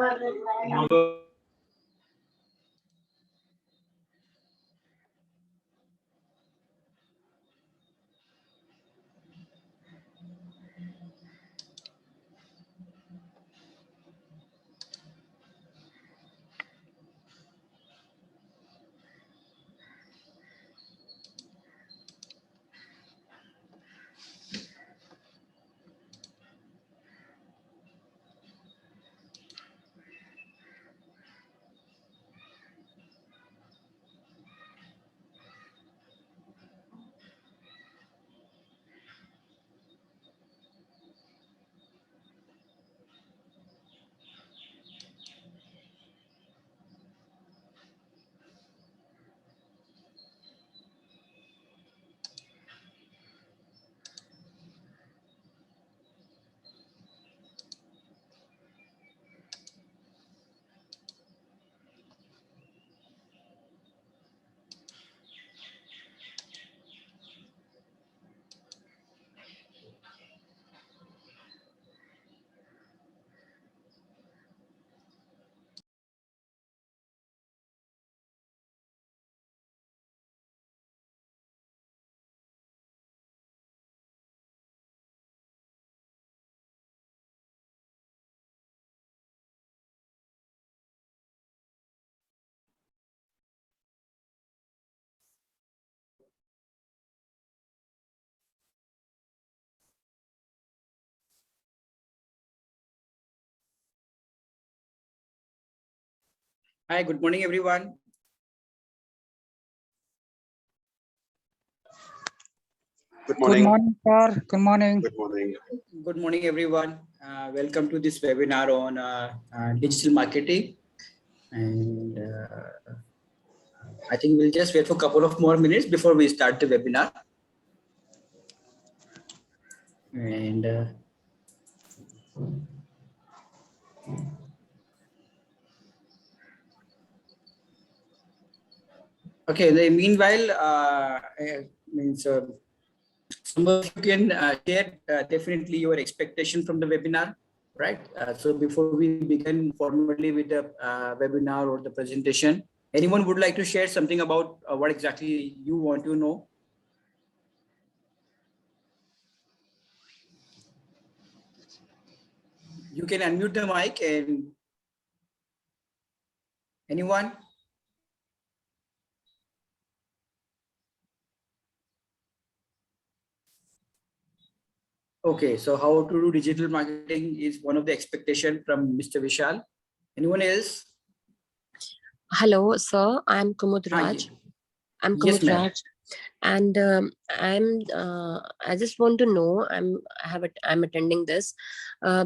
Hi, good morning, everyone. Good morning. Good morning, sir. Good morning. Good morning. Good morning, everyone. Welcome to this webinar on digital marketing. And I think we'll just wait for a couple of more minutes before we start the webinar. And okay, meanwhile, some of you can share definitely your expectation from the webinar, right? So before we begin formally with the webinar or the presentation, anyone would like to share something about what exactly you want to know? You can unmute the mic and anyone? Okay, so how to do digital marketing is one of the expectation from Mr. Vishal. Anyone else? Hello, sir. I'm Kumud Raj. I'm Yes, Kumud ma'am. Raj, and I just want to know. I'm attending this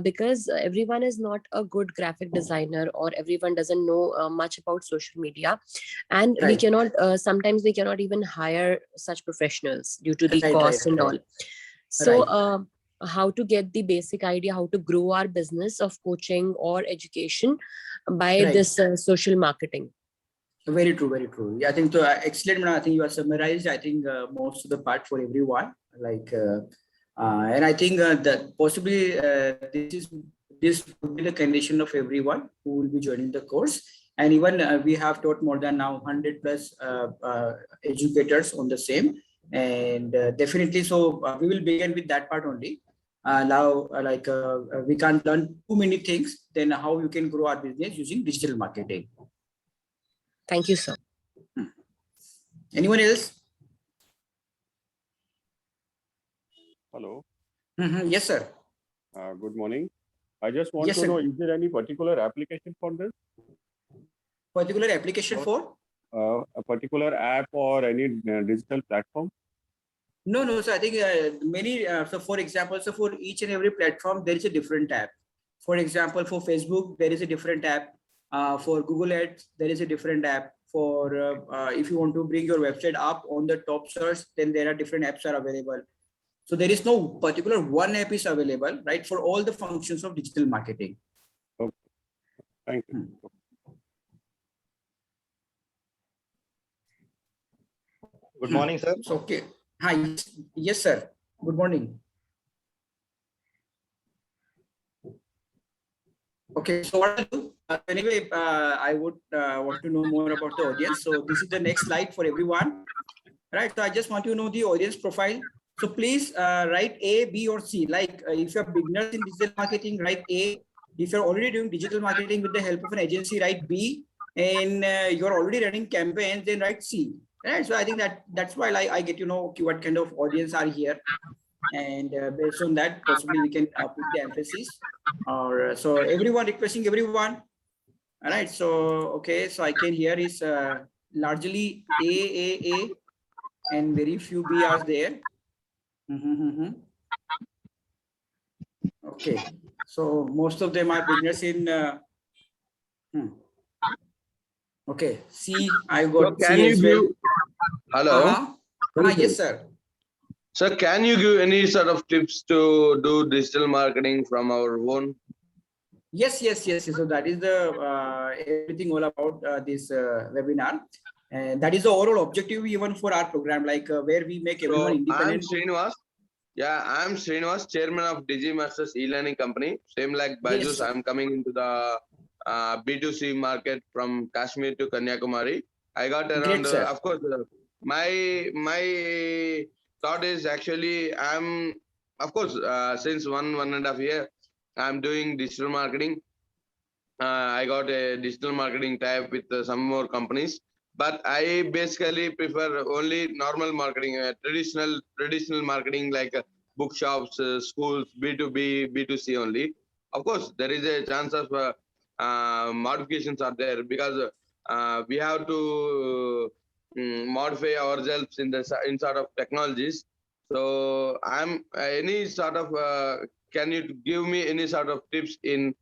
because everyone is not a good graphic designer, or everyone doesn't know much about social media, and we Right. cannot. Sometimes we cannot even hire such professionals due to the cost and all. So. How to get the basic idea, how to grow our business of coaching or education by Right. this social marketing. Very true, very true. Yeah, I think so. Excellent, Mona. I think you have summarized, I think, most of the part for everyone. And I think that possibly this would be the condition of everyone who will be joining the course. And even we have taught more than now 100 plus educators on the same. And definitely, so we will begin with that part only. Now, we can't learn too many things, then how you can grow our business using digital marketing. Thank you, sir. Anyone else? Hello. Yes, sir. Good morning. I just want Yes, to sir. know, is there any particular application for this? Particular application for? A particular app or any digital platform? No. So I think many. So for example, so for each and every platform, there is a different app. For example, for Facebook, there is a different app. For Google Ads, there is a different app. For if you want to bring your website up on the top search, then there are different apps are available. So there is no particular one app is available, right, for all the functions of digital marketing. Okay. Thank you. Good morning, sir. So, okay. Hi. Yes, sir. Good morning. Okay. So what I'll do, Anyway, I would want to know more about the audience. So this is the next slide for everyone. Right. So I just want to know the audience profile. So please write A, B, or C. Like if you're beginners in digital marketing, write A. If you're already doing digital marketing with the help of an agency, write B. And you're already running campaigns, then write C. Right. So I think that's why I get to know what kind of audience are here. And based on that, possibly we can put the emphasis. Or so everyone, requesting everyone. All right. So okay. So I can hear is largely A, and very few B are there. Okay, so most of them are beginners in. Okay, C. I got So can C you as well. give, hello? Yes, sir. So can you give any sort of tips to do digital marketing from our own? Yes. So that is the everything all about this webinar, and that is the overall objective even for our program, like where we make everyone So I'm independent. Srinivas. Yeah, I'm Srinivas, chairman of DigiMasters e-learning company. Same like Byju's, Yes, sir. I'm coming into the B2C market from Kashmir to Kanyakumari. I got around, Great, sir. of course, my thought is actually I'm, of course, since one and a half year, I'm doing digital marketing. I got a digital marketing type with some more companies, but I basically prefer only normal marketing, traditional marketing like bookshops, schools, B2B, B2C only. Of course, there is a chance of modifications are there because we have to modify ourselves in sort of technologies. So I'm any sort of can you give me any sort of tips in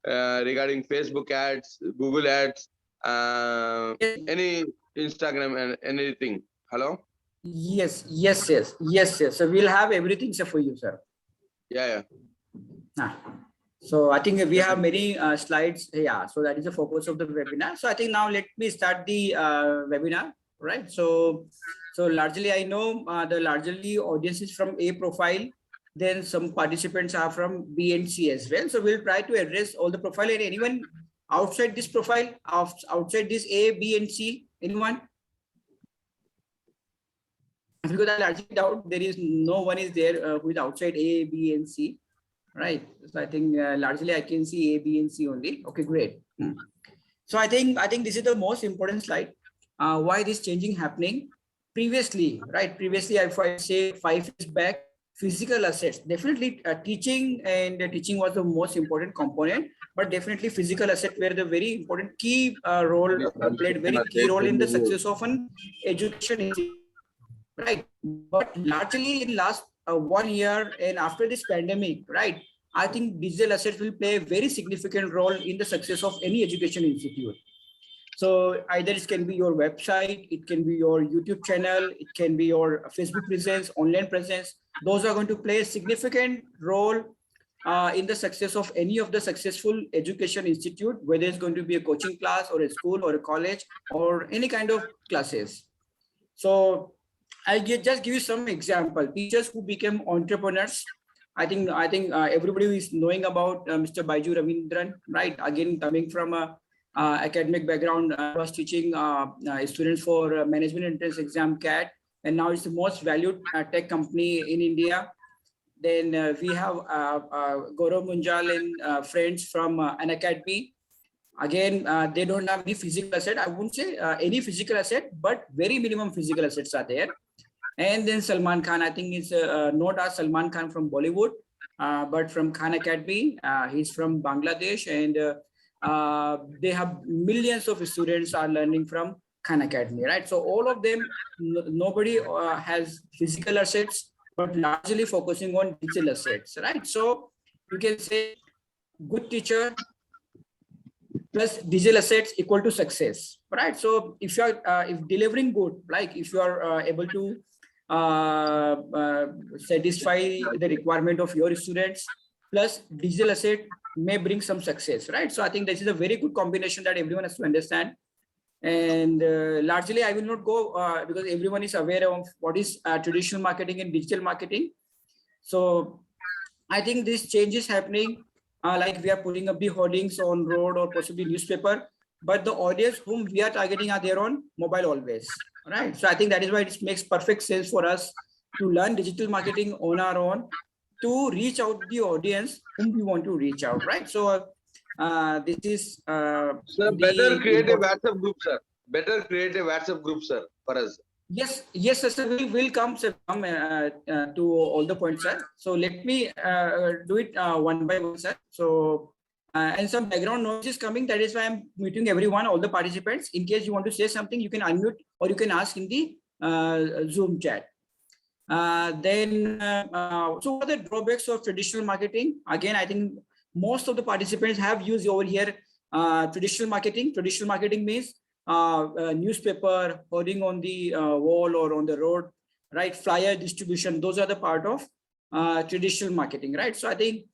regarding Facebook ads, Google ads, any Instagram and anything? Hello? Yes. So we'll have everything, sir, for you, sir. Yeah. So I think we have many slides. Yeah, so that is the focus of the webinar. So I think now let me start the webinar, right? So largely I know the largely audience is from A profile. Then some participants are from B and C as well. So we'll try to address all the profile. And anyone outside this profile, outside this A, B, and C, anyone? Because I largely doubt there is no one is there who is outside A, B, and C. Right. So I think largely I can see A, B, and C only. Okay, great. So I think this is the most important slide. Why this changing happening? Previously, right? Previously, if I say 5 years back, physical assets, definitely teaching was the most important component, but definitely physical assets were the very important key role, played very key role in the success of an education, right? But largely in last 1 year and after this pandemic, right? I think digital assets will play a very significant role in the success of any education institute. So either it can be your website, it can be your YouTube channel, it can be your Facebook presence, online presence. Those are going to play a significant role in the success of any of the successful education institute, whether it's going to be a coaching class or a school or a college or any kind of classes. So I'll just give you some example. Teachers who became entrepreneurs. I think everybody is knowing about Mr. Byju Ravindran, right? Again, coming from a academic background, was teaching students for management entrance exam CAT, and now it's the most valued tech company in India. Then we have Gaurav Munjal and friends from an academy. Again, they don't have any physical asset. I wouldn't say any physical asset, but very minimum physical assets are there. And then Salman Khan, I think it's not as Salman Khan from Bollywood, but from Khan Academy. He's from Bangladesh, and they have millions of students are learning from Khan Academy, right? So all of them, nobody has physical assets, but largely focusing on digital assets, right? So you can say good teacher plus digital assets equal to success, right? So if you are if delivering good, like if you are able to satisfy the requirement of your students, plus digital asset may bring some success, right? So I think this is a very good combination that everyone has to understand. And largely I will not go because everyone is aware of what is traditional marketing and digital marketing. So I think this change is happening like we are putting up the hoardings on road or possibly newspaper, but the audience whom we are targeting are there on mobile always, right? So I think that is why it makes perfect sense for us to learn digital marketing on our own to reach out the audience whom we want to reach out, right? So this is Sir, the better create a important- WhatsApp group, sir. Better create a WhatsApp group, sir, for us. Yes, yes, sir. We will come, sir, to all the points, sir. So let me do it one by one, sir. So, and some background noise is coming. That is why I'm muting everyone, all the participants. In case you want to say something, you can unmute or you can ask in the Zoom chat. So what are the drawbacks of traditional marketing? Again, I think most of the participants have used over here traditional marketing. Traditional marketing means newspaper, hoarding on the wall or on the road, right? Flyer distribution. Those are the part of traditional marketing, right? So I think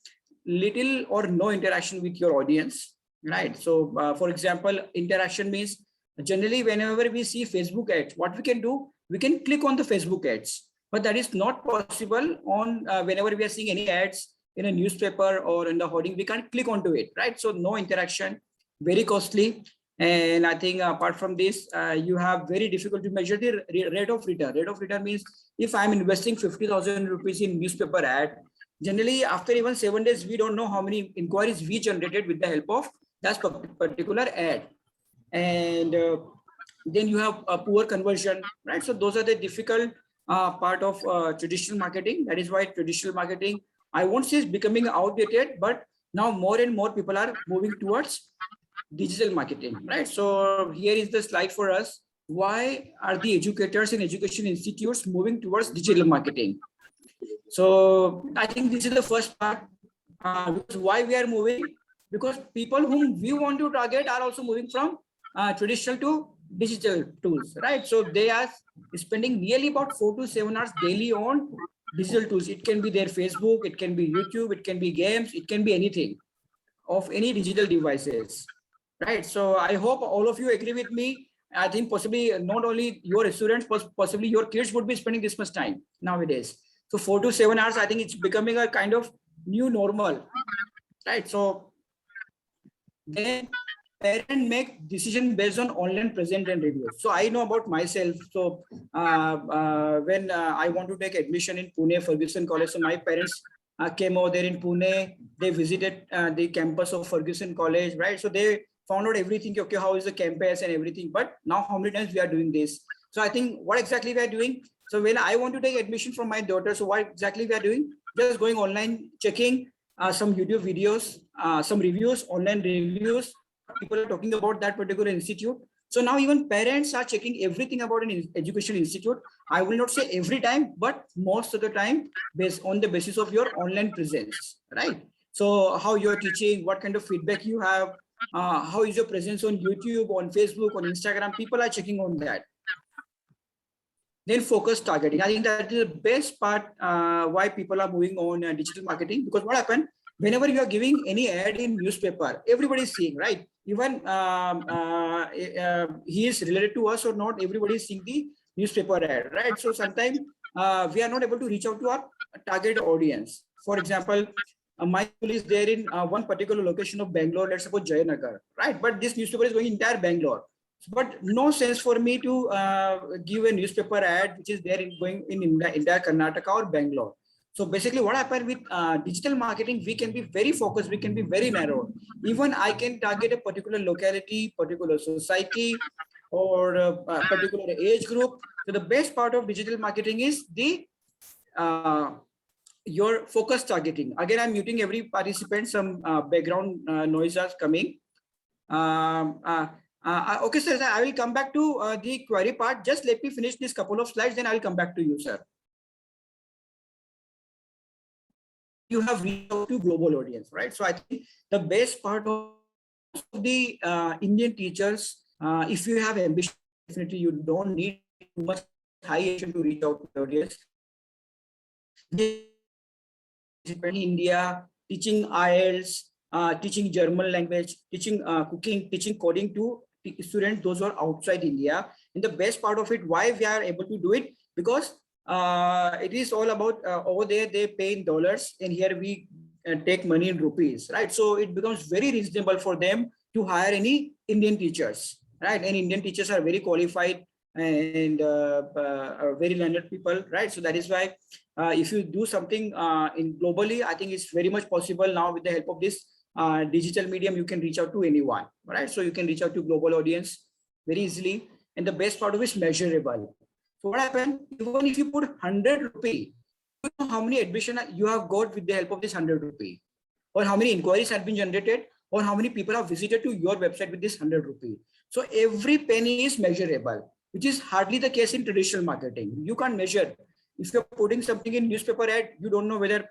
little or no interaction with your audience, right? So for example, interaction means generally whenever we see Facebook ads, what we can do, we can click on the Facebook ads, but that is not possible on whenever we are seeing any ads in a newspaper or in the hoarding, we can't click onto it, right? So no interaction, very costly. And I think apart from this, you have very difficult to measure the rate of return. Rate of return means if I'm investing 50,000 rupees in newspaper ad, generally after even 7 days, we don't know how many inquiries we generated with the help of that particular ad. And then you have a poor conversion, right? So those are the difficult part of traditional marketing. That is why traditional marketing, I won't say it's becoming outdated, but now more and more people are moving towards digital marketing, right? So here is the slide for us. Why are the educators and education institutes moving towards digital marketing? So I think this is the first part. Because why we are moving? Because people whom we want to target are also moving from traditional to digital tools, right? So they are spending nearly about 4 to 7 hours daily on digital tools. It can be their Facebook, it can be YouTube, it can be games, it can be anything of any digital devices, right? So I hope all of you agree with me. I think possibly not only your students, but possibly your kids would be spending this much time nowadays. So 4 to 7 hours, I think it's becoming a kind of new normal, right? So then parents make decision based on online present and reviews. So I know about myself. So when I want to take admission in Pune Ferguson College, so my parents came over there in Pune. They visited the campus of Ferguson College, right? So they found out everything. Okay, how is the campus and everything? But now how many times we are doing this? So I think what exactly we are doing. So when I want to take admission from my daughter, so what exactly we are doing? Just going online, checking some YouTube videos, some reviews, online reviews. People are talking about that particular institute. So now even parents are checking everything about an education institute. I will not say every time, but most of the time based on the basis of your online presence, right? So how you're teaching, what kind of feedback you have, how is your presence on YouTube, on Facebook, on Instagram, people are checking on that. Then focus targeting. I think that is the best part why people are moving on digital marketing, because what happened, whenever you are giving any ad in newspaper, everybody is seeing, right? Even he is related to us or not, everybody is seeing the newspaper ad, right? So sometimes we are not able to reach out to our target audience. For example, my school is there in one particular location of Bangalore, let's suppose Jayanagar, right? But this newspaper is going entire Bangalore. But no sense for me to give a newspaper ad which is there in going in entire Karnataka or Bangalore. So basically what happened with digital marketing, we can be very focused, we can be very narrow. Even I can target a particular locality, particular society, or a particular age group. So the best part of digital marketing is the your focus targeting. Again, I'm muting every participant, some background noise are coming. Okay, sir, I will come back to the query part. Just let me finish this couple of slides, then I'll come back to you, sir. You have reached out to global audience, right? So I think the best part of the Indian teachers, if you have ambition, definitely you don't need too much high ambition to reach out to the audience. In India, teaching IELTS, teaching German language, teaching cooking, teaching coding to students, those who are outside India. And the best part of it, why we are able to do it, because it is all about over there they pay in dollars, and here we take money in rupees, right? So it becomes very reasonable for them to hire any Indian teachers, right? And Indian teachers are very qualified and are very learned people, right? So that is why if you do something in globally, I think it's very much possible now with the help of this digital medium, you can reach out to anyone, right? So you can reach out to global audience very easily. And the best part of it is measurable. So what happened, even if you put 100 rupee, you know how many admission you have got with the help of this 100 rupee, or how many inquiries have been generated, or how many people have visited to your website with this 100 rupee. So every penny is measurable, which is hardly the case in traditional marketing. You can't measure. If you're putting something in newspaper ad, you don't know whether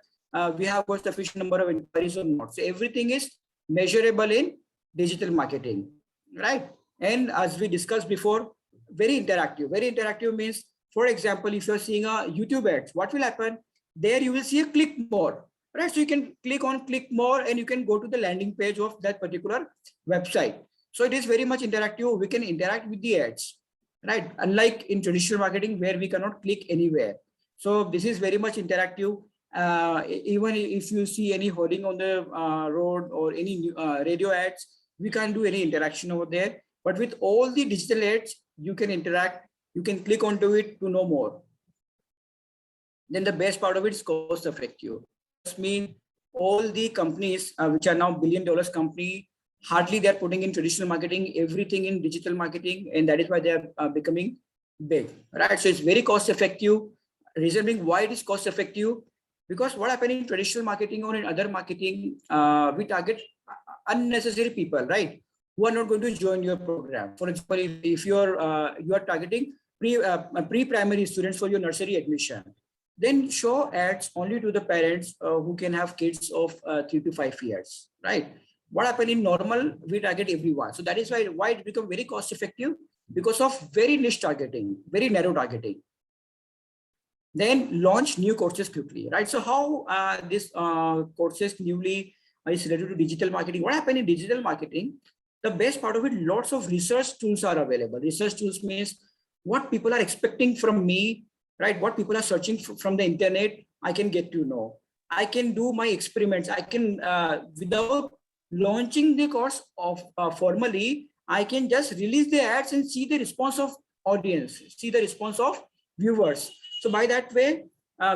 we have got sufficient number of inquiries or not. So everything is measurable in digital marketing, right? And as we discussed before, very interactive. Very interactive means, for example, if you're seeing a YouTube ads, what will happen? There you will see a click more, right? So you can click on click more and you can go to the landing page of that particular website. So it is very much interactive. We can interact with the ads, right? Unlike in traditional marketing where we cannot click anywhere. So this is very much interactive. Even if you see any hoarding on the road or any radio ads, we can't do any interaction over there. But with all the digital ads, you can interact, you can click onto it to know more. Then the best part of it is cost effective. This means all the companies which are now $1 billion company, hardly they're putting in traditional marketing, everything in digital marketing, and that is why they are becoming big, right? So it's very cost effective. Reason being why it is cost effective, because what happens in traditional marketing or in other marketing, we target unnecessary people, right? Who are not going to join your program. For example, if you are targeting pre-primary students for your nursery admission, then show ads only to the parents who can have kids of 3 to 5 years, right? What happened in normal, we target everyone. So that is why it become very cost effective, because of very niche targeting, very narrow targeting. Then launch new courses quickly, right? So how this courses newly is related to digital marketing. What happened in digital marketing? The best part of it, lots of research tools are available. Research tools means what people are expecting from me, right? What people are searching from the internet, I can get to know. I can do my experiments. I can, without launching the course of formally, I can just release the ads and see the response of audience, see the response of viewers. So by that way,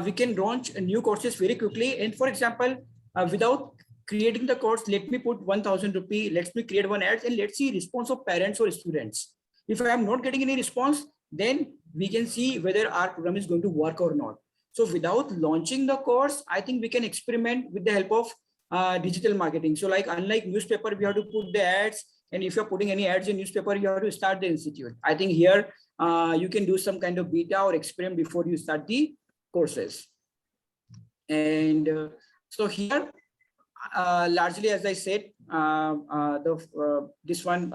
we can launch new courses very quickly. And for example, without creating the course, let me put 1,000 rupee, let's me create one ads and let's see response of parents or students. If I am not getting any response, then we can see whether our program is going to work or not. So without launching the course, I think we can experiment with the help of digital marketing. So like unlike newspaper, we have to put the ads, and if you're putting any ads in newspaper, you have to start the institute. I think here you can do some kind of beta or experiment before you start the courses. And so here, largely, as I said, this one,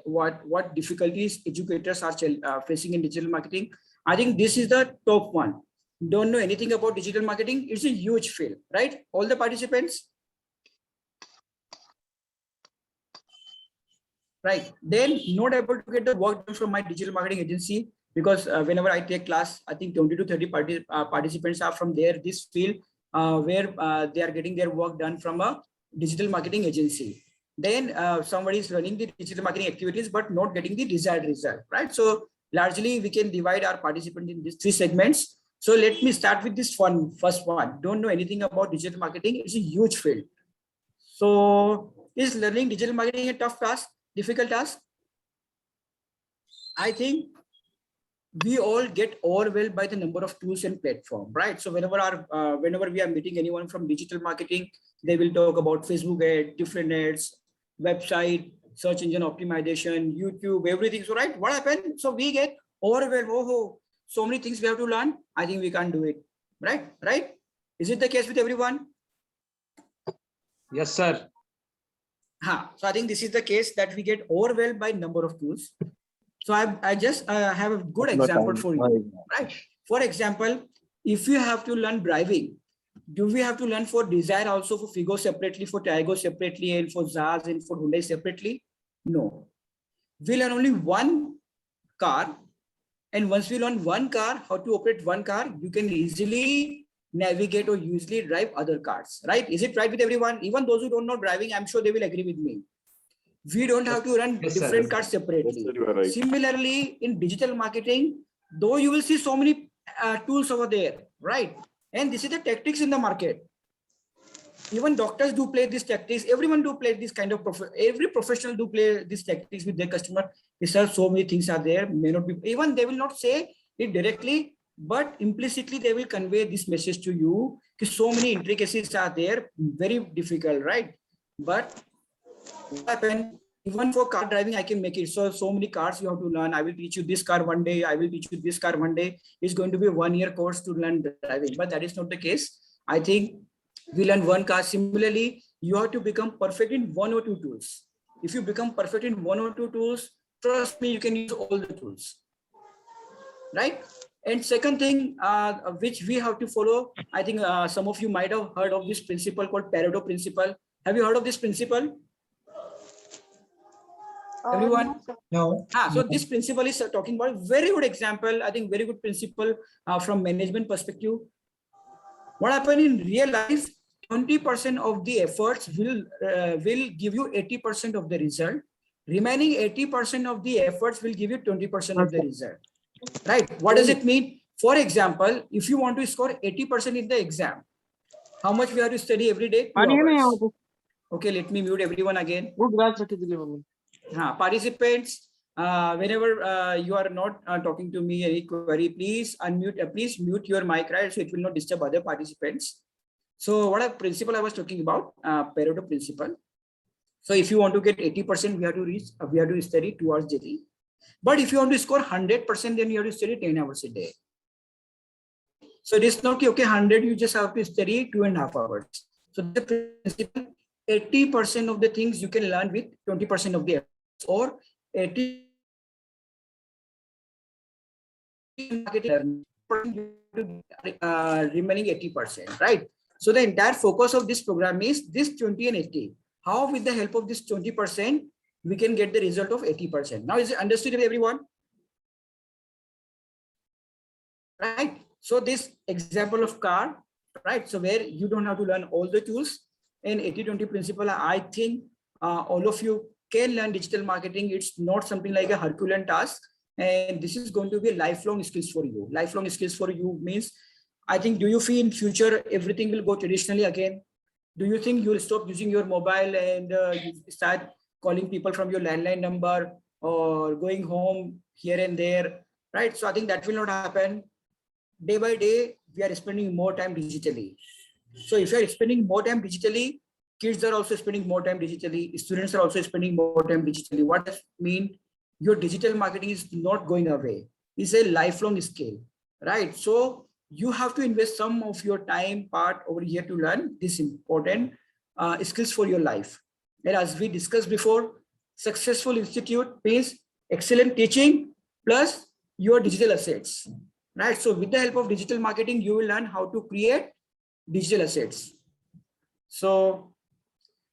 what difficulties educators are facing in digital marketing. I think this is the top one. Don't know anything about digital marketing. It's a huge field, right? All the participants, right? Then not able to get the work done from my digital marketing agency, because whenever I take class, I think 20 to 30 participants are from there, this field, where they are getting their work done from a digital marketing agency. Then somebody is running the digital marketing activities, but not getting the desired result, right? So largely we can divide our participants in these 3 segments. So let me start with this first one. Don't know anything about digital marketing. It's a huge field. So is learning digital marketing a tough task, difficult task? I think we all get overwhelmed by the number of tools and platform, right? So whenever we are meeting anyone from digital marketing, they will talk about Facebook ads, different ads, website, search engine optimization, YouTube, everything. So right, what happened? So we get overwhelmed. Oh, so many things we have to learn. I think we can't do it, right? Right? Is it the case with everyone? Yes, sir. So I think this is the case that we get overwhelmed by number of tools. So I just have a good example for you, right? For example, if you have to learn driving, do we have to learn for Desire also, for Figo separately, for Taigo separately, and for Zaz and for Hyundai separately? No. We learn only one car. And once we learn one car, how to operate one car, you can easily navigate or usually drive other cars, right? Is it right with everyone? Even those who don't know driving, I'm sure they will agree with me. We don't have to run Yes, sir. different cars separately. Yes, sir, you are right. Similarly, in digital marketing, though you will see so many tools over there, right? And this is the tactics in the market. Even doctors do play these tactics. Everyone do play this kind of every professional do play these tactics with their customer. Sir, so many things are there. May not be, even they will not say it directly, but implicitly they will convey this message to you. Because so many intricacies are there, very difficult, right? But what happened? Even for car driving, I can make it. So many cars you have to learn. I will teach you this car one day. I will teach you this car one day. It's going to be a 1 year course to learn driving, but that is not the case. I think we learn one car. Similarly, you have to become perfect in one or two tools. If you become perfect in one or two tools, trust me, you can use all the tools, right? And second thing, which we have to follow, I think some of you might have heard of this principle called Pareto principle. Have you heard of this principle? Everyone? No. So this principle is talking about a very good example. I think very good principle from management perspective. What happened in real life? 20% of the efforts will give you 80% of the result. Remaining 80% of the efforts will give you 20% of the result. Right? What does it mean? For example, if you want to score 80% in the exam, how much we have to study every day? 2 hours. Okay, let me mute everyone again. Participants, whenever you are not talking to me any query, please unmute, please mute your mic, right? So it will not disturb other participants. So what a principle I was talking about, Pareto principle. So if you want to get 80%, we have to study 2 hours daily. But if you want to score 100%, then you have to study 10 hours a day. So it is not okay, 100, you just have to study 2.5 hours. So the principle, 80% of the things you can learn with 20% of the efforts, or 80 remaining 80%, right? So the entire focus of this program is this 20 and 80. How with the help of this 20%, we can get the result of 80%. Now is it understood everyone? Right? So this example of car, right? So where you don't have to learn all the tools, and 80-20 principle, I think all of you can learn digital marketing. It's not something like a Herculean task. And this is going to be lifelong skills for you. Lifelong skills for you means, I think, do you feel in future everything will go traditionally again? Do you think you will stop using your mobile and you start calling people from your landline number or going home here and there, right? So I think that will not happen. Day by day, we are spending more time digitally. So if you are spending more time digitally, kids are also spending more time digitally, students are also spending more time digitally. What does it mean? Your digital marketing is not going away. It's a lifelong skill, right? So you have to invest some of your time part over here to learn this important skills for your life. And as we discussed before, successful institute means excellent teaching plus your digital assets, right? So with the help of digital marketing, you will learn how to create digital assets. So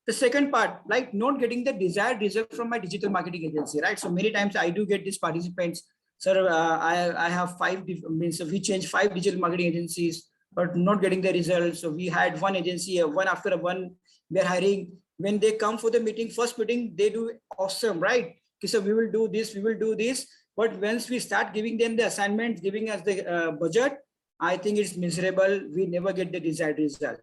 the second part, like not getting the desired result from my digital marketing agency, right? So many times I do get these participants, sir, I have we changed 5 digital marketing agencies, but not getting the results. So we had one agency, one after one, we're hiring. When they come for the meeting, first meeting, they do awesome, right? Okay, so we will do this, we will do this. But once we start giving them the assignments, giving us the budget, I think it's miserable. We never get the desired result.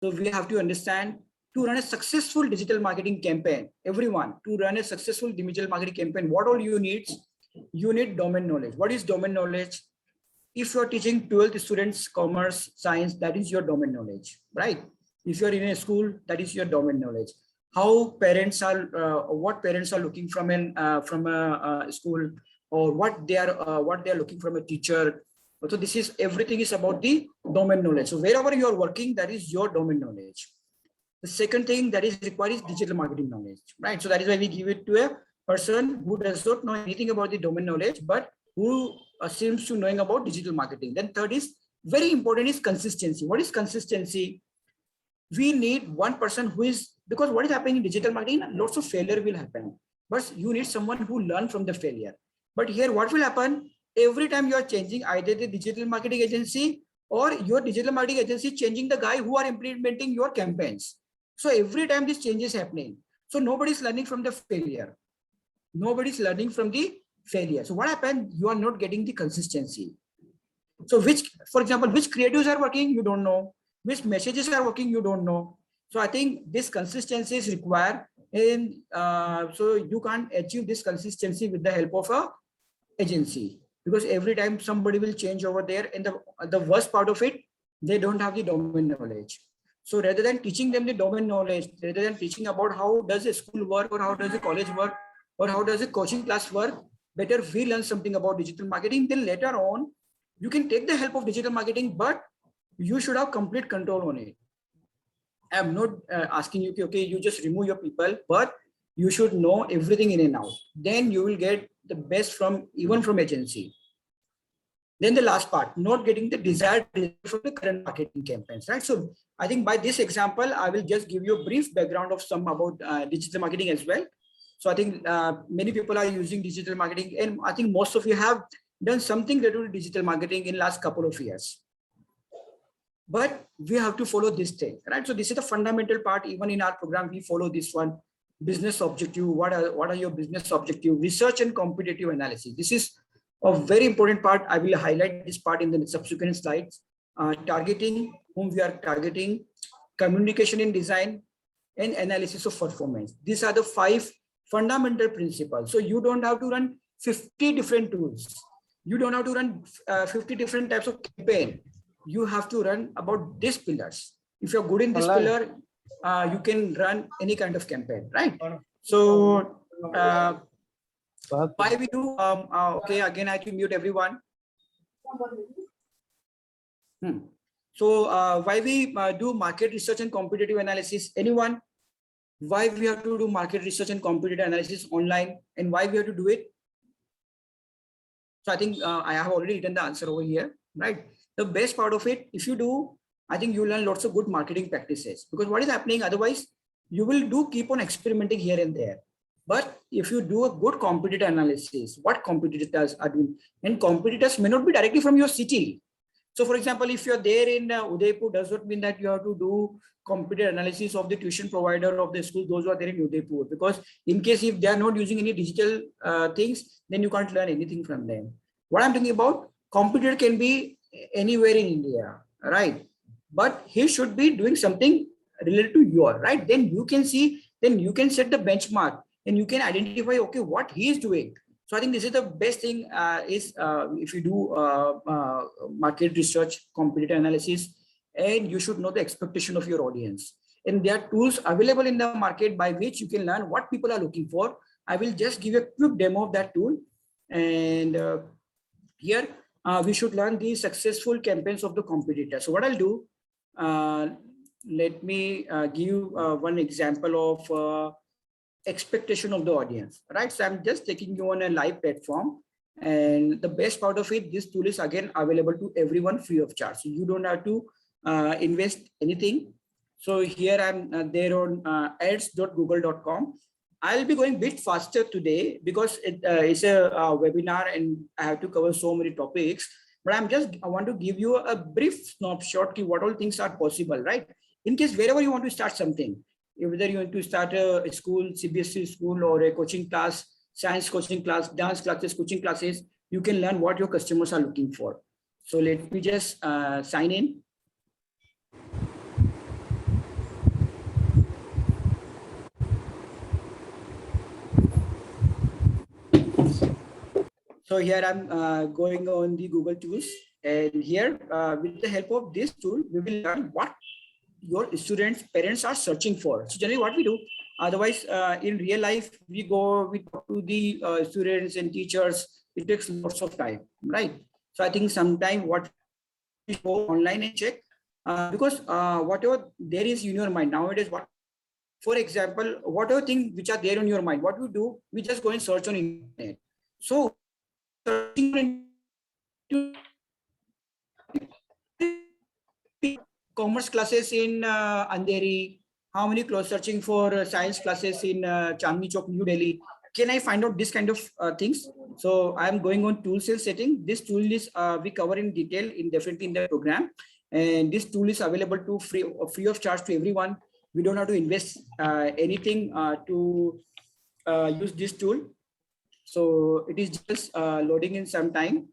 So we have to understand, to run a successful digital marketing campaign, everyone, to run a successful digital marketing campaign, what all you need? You need domain knowledge. What is domain knowledge? If you're teaching 12th students commerce, science, that is your domain knowledge, right? If you're in a school, that is your domain knowledge. How parents are, what parents are looking from a school, or what they are looking from a teacher. So this is, everything is about the domain knowledge. So wherever you are working, that is your domain knowledge. The second thing that is required is digital marketing knowledge, right? So that is why we give it to a person who does not know anything about the domain knowledge, but who seems to knowing about digital marketing. Then third is very important is consistency. What is consistency? We need one person who is, because what is happening in digital marketing, lots of failure will happen, but you need someone who learn from the failure. But here what will happen? Every time you are changing either the digital marketing agency or your digital marketing agency is changing the guy who are implementing your campaigns. So every time this change is happening. So nobody's learning from the failure. Nobody's learning from the failure. So what happened? You are not getting the consistency. So for example, which creatives are working, you don't know. Which messages are working, you don't know. So I think this consistency is required. And so you can't achieve this consistency with the help of a agency, because every time somebody will change over there, and the worst part of it, they don't have the domain knowledge. So rather than teaching them the domain knowledge, rather than teaching about how does a school work, or how does a college work, or how does a coaching class work, better we learn something about digital marketing. Then later on, you can take the help of digital marketing, but you should have complete control on it. I'm not asking you, okay, you just remove your people, but you should know everything in and out. Then you will get the best from even from agency. Then the last part, not getting the desired result from the current marketing campaigns, right? So I think by this example, I will just give you a brief background of some about digital marketing as well. So I think many people are using digital marketing, and I think most of you have done something related to digital marketing in last couple of years. But we have to follow this thing, right? So this is the fundamental part. Even in our program, we follow this one: business objective. What are your business objective? Research and competitive analysis. This is a very important part. I will highlight this part in the subsequent slides. Targeting, whom we are targeting, communication in design, and analysis of performance. These are the 5 fundamental principles. So you don't have to run 50 different tools. You don't have to run 50 different types of campaign. You have to run about these pillars. If you're good in this pillar, you can run any kind of campaign, right? So why we do, okay, again, I have to mute everyone. So why we do market research and competitive analysis? Anyone? Why we have to do market research and competitive analysis online, and why we have to do it? So I think I have already written the answer over here, right? The best part of it, if you do, I think you learn lots of good marketing practices, because what is happening otherwise, you will keep on experimenting here and there. But if you do a good competitor analysis, what competitors are doing, and competitors may not be directly from your city. So for example, if you're there in Udaipur, does not mean that you have to do competitor analysis of the tuition provider of the school, those who are there in Udaipur, because in case if they are not using any digital things, then you can't learn anything from them. What I'm thinking about, competitor can be anywhere in India, right? But he should be doing something related to your, right? Then you can see, then you can set the benchmark, and you can identify, okay, what he is doing. So I think this is the best thing is if you do market research, competitor analysis, and you should know the expectation of your audience. And there are tools available in the market by which you can learn what people are looking for. I will just give you a quick demo of that tool. And here we should learn the successful campaigns of the competitor. So what I'll do, let me give one example of expectation of the audience, right? So I'm just taking you on a live platform, and the best part of it, this tool is again available to everyone free of charge. So you don't have to invest anything. So here I'm there on ads.google.com. I'll be going a bit faster today because it's a webinar and I have to cover so many topics, but I want to give you a brief snapshot of what all things are possible, right? In case wherever you want to start something, whether you want to start a school, CBSE school, or a coaching class, science coaching class, dance classes, coaching classes, you can learn what your customers are looking for. So let me just sign in. So here I'm going on the Google tools, and here with the help of this tool, we will learn what your students, parents are searching for. So generally what we do, otherwise in real life, we talk to the students and teachers, it takes lots of time, right? So I think sometime what we go online and check, because whatever there is in your mind nowadays, for example, whatever things which are there in your mind, what we do, we just go and search on internet. So commerce classes in Andheri, how many searching for science classes in Chandni Chowk, New Delhi. can I find out this kind of things? So I'm going on tools and setting. This tool is we cover in detail definitely in the program, and this tool is available to free of charge to everyone. We don't have to invest anything to use this tool. So it is just loading in some time.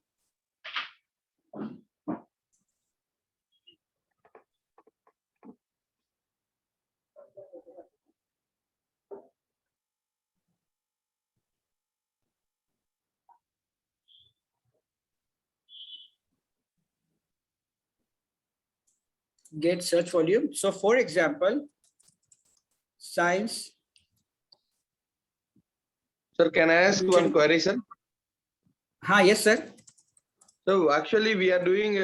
Get search volume. So for example, science. Sir, can I ask one query, sir? Yes, sir. So actually, we are doing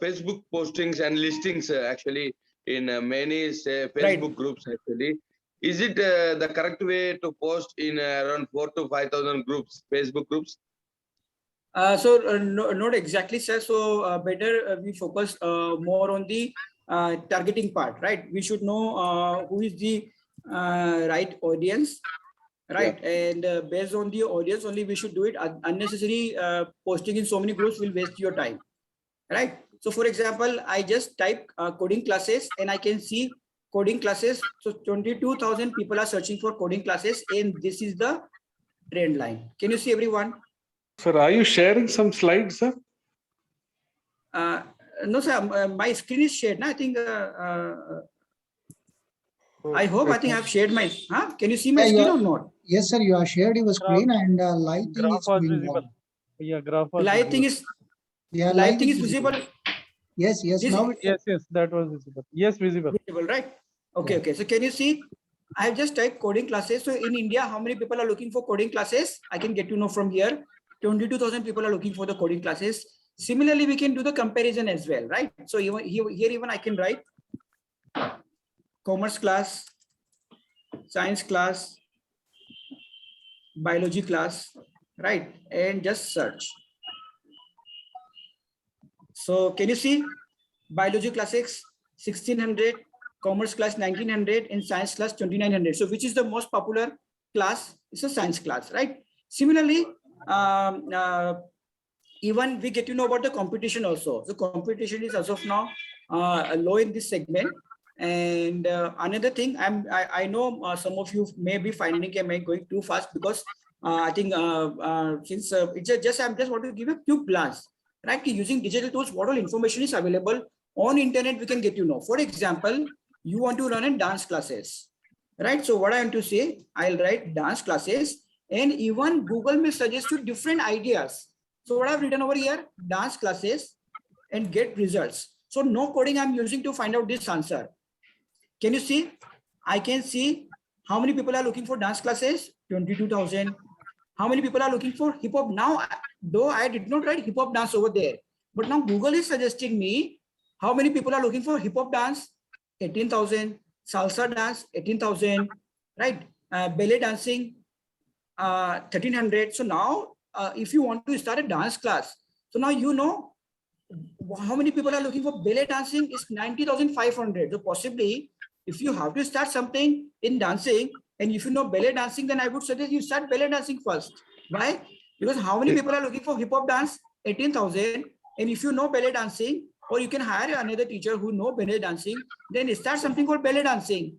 Facebook postings and listings actually in many Facebook groups. Actually, is it the correct way to post in around 4,000 to 5,000 groups, Facebook groups? No, not exactly, sir. So better we focus more on the targeting part, right? We should know who is the right audience, right? Yeah. And based on the audience only we should do it. Unnecessary posting in so many groups will waste your time, right? So for example, I just type coding classes and I can see coding classes. So 22,000 people are searching for coding classes, and this is the trend line. Can you see, everyone? Sir, are you sharing some slides, sir? No, sir. My screen is shared. I think. I hope. I think I've shared my. Can you see my screen or not? Yes, sir. You are shared your screen, and live thing is visible. Yeah, graph. Live thing is. Yeah, live thing is visible. Yes, yes. Now yes, that was visible. Yes, visible. Visible, right? Okay, okay. So can you see? I have just typed coding classes. So in India, how many people are looking for coding classes? I can get to know from here. 22,000 people are looking for the coding classes. Similarly, we can do the comparison as well, right? So even here even I can write commerce class, science class, biology class, right? And just search. So can you see biology classes 1600, commerce class 1900, and science class 2900. So which is the most popular class? It's a science class, right? Similarly, even we get to know about the competition also. So competition is as of now low in this segment. And another thing, I know some of you may be finding I'm going too fast because I think since it's just I'm just want to give a quick glance, right? Using digital tools, what all information is available on internet we can get to know. For example, you want to run in dance classes, right? So what I want to say, I'll write dance classes, and even Google may suggest you different ideas. So what I've written over here, dance classes, and get results. So no coding I'm using to find out this answer. Can you see? I can see how many people are looking for dance classes, 22,000. How many people are looking for hip hop? Now, though I did not write hip hop dance over there, but now Google is suggesting me how many people are looking for hip hop dance, 18,000, salsa dance, 18,000, right? Ballet dancing, 1,300. So now, if you want to start a dance class, so now you know how many people are looking for ballet dancing is 90,500. So possibly, if you have to start something in dancing, and if you know ballet dancing, then I would suggest you start ballet dancing first. Why? Because how many people are looking for hip hop dance? 18,000. And if you know ballet dancing, or you can hire another teacher who know ballet dancing, then start something called ballet dancing.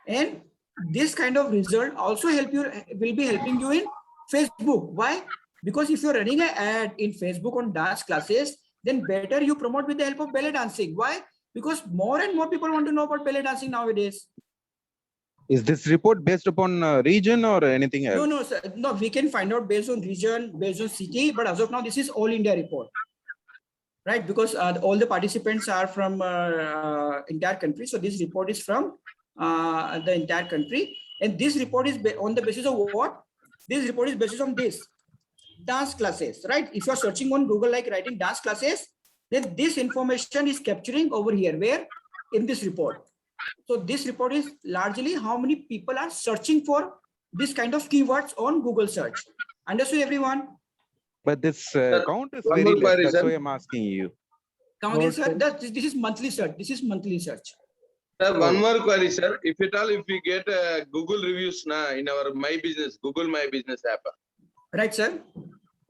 And this kind of result also will be helping you in Facebook. Why? Because if you're running an ad in Facebook on dance classes, then better you promote with the help of ballet dancing. Why? Because more and more people want to know about ballet dancing nowadays. Is this report based upon region or anything else? No, sir. No, we can find out based on region, based on city, but as of now, this is all India report, right? Because all the participants are from entire country. So this report is from the entire country. And this report is on the basis of what? This report is based on this. Dance classes, right? If you're searching on Google, like writing dance classes, then this information is capturing over here, where? In this report. So this report is largely how many people are searching for this kind of keywords on Google search. Understood, everyone? But this count is very less. That's why I'm asking you. Come again, sir. This is monthly search. This is monthly search. Sir, one more query, sir. If we get Google reviews na in our My Business, Google My Business app, Right, sir?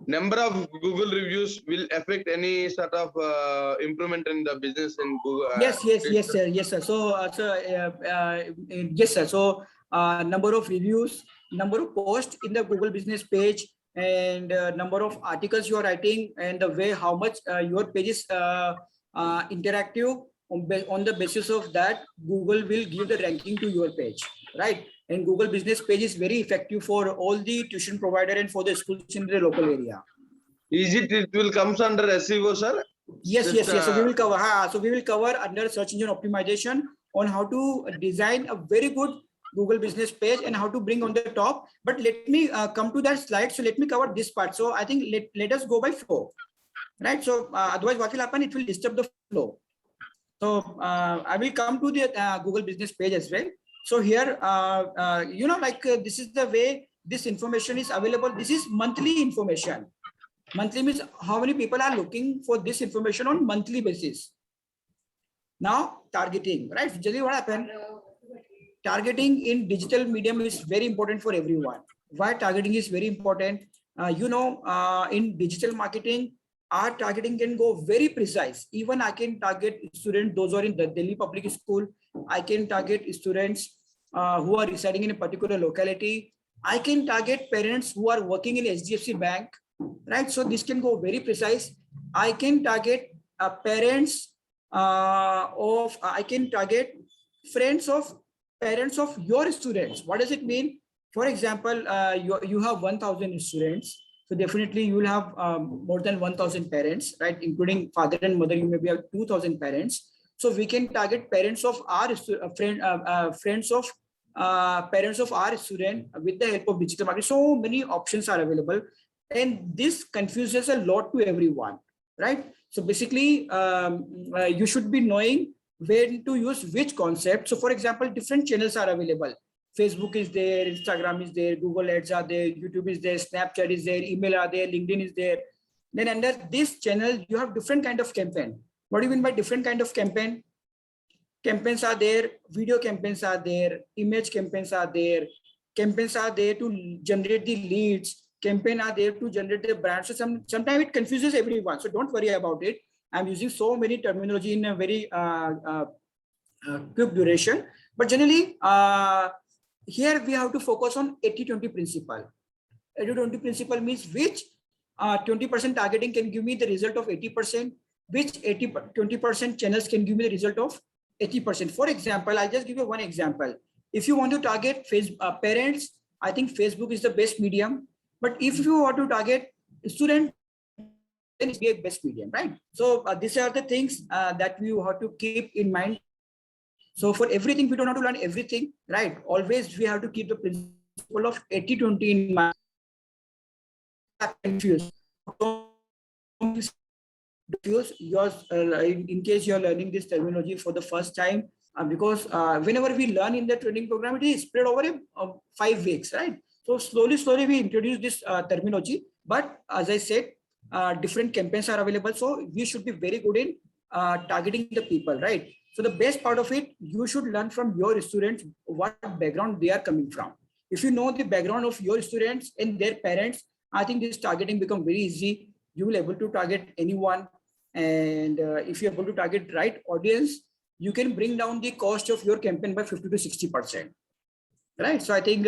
number of Google reviews will affect any sort of improvement in the business in Google. Yes, sir. So, yes, sir. So, number of reviews, number of posts in the Google business page, and number of articles you are writing, and the way how much your page is interactive. On the basis of that, Google will give the ranking to your page, right? And Google business page is very effective for all the tuition provider and for the schools in the local area. It will comes under SEO, sir? Yes. So we uh, will cover. So we will cover under search engine optimization on how to design a very good Google business page and how to bring on the top. But let me come to that slide. So let me cover this part. So I think let us go by flow, right? So otherwise, what will happen? It will disturb the flow. So I will come to the Google business page as well. So here, this is the way this information is available. This is monthly information. Monthly means how many people are looking for this information on monthly basis. Now targeting, right? Generally what happened? Targeting in digital medium is very important for everyone. Why targeting is very important? In digital marketing, our targeting can go very precise. Even I can target students, those who are in the Delhi public school. I can target students who are residing in a particular locality. I can target parents who are working in HDFC Bank, right? So this can go very precise. I can target parents I can target friends of parents of your students. What does it mean? For example, you have 1,000 students. So definitely you will have more than 1,000 parents, right? Including father and mother, you maybe have 2,000 parents. So we can target parents of our friends of parents of our student with the help of digital marketing. So many options are available, and this confuses a lot to everyone, right? So basically, you should be knowing when to use which concept. So for example, different channels are available. Facebook is there, Instagram is there, Google Ads are there, YouTube is there, Snapchat is there, email are there, LinkedIn is there. Then under this channel, you have different kind of campaign. What do you mean by different kind of campaign? Campaigns are there, video campaigns are there, image campaigns are there to generate the leads, campaign are there to generate the brand. So sometimes it confuses everyone. So don't worry about it. I'm using so many terminology in a very quick duration, but generally, here we have to focus on 80-20 principle. 80-20 principle means which 20% targeting can give me the result of 80%, which 20% channels can give me the result of 80%. For example, I'll just give you one example. If you want to target parents, I think Facebook is the best medium. But if you want to target student, then it's the best medium, right? So these are the things that we have to keep in mind. So for everything, we don't have to learn everything, right? Always we have to keep the principle of 80-20 in mind. Confused. In case you're learning this terminology for the first time, because whenever we learn in the training program, it is spread over 5 weeks, right? So slowly we introduce this terminology. But as I said, different campaigns are available. So we should be very good in targeting the people, right? So the best part of it, you should learn from your students what background they are coming from. If you know the background of your students and their parents, I think this targeting becomes very easy. You will be able to target anyone. And if you're able to target right audience, you can bring down the cost of your campaign by 50 to 60%. Right. So I think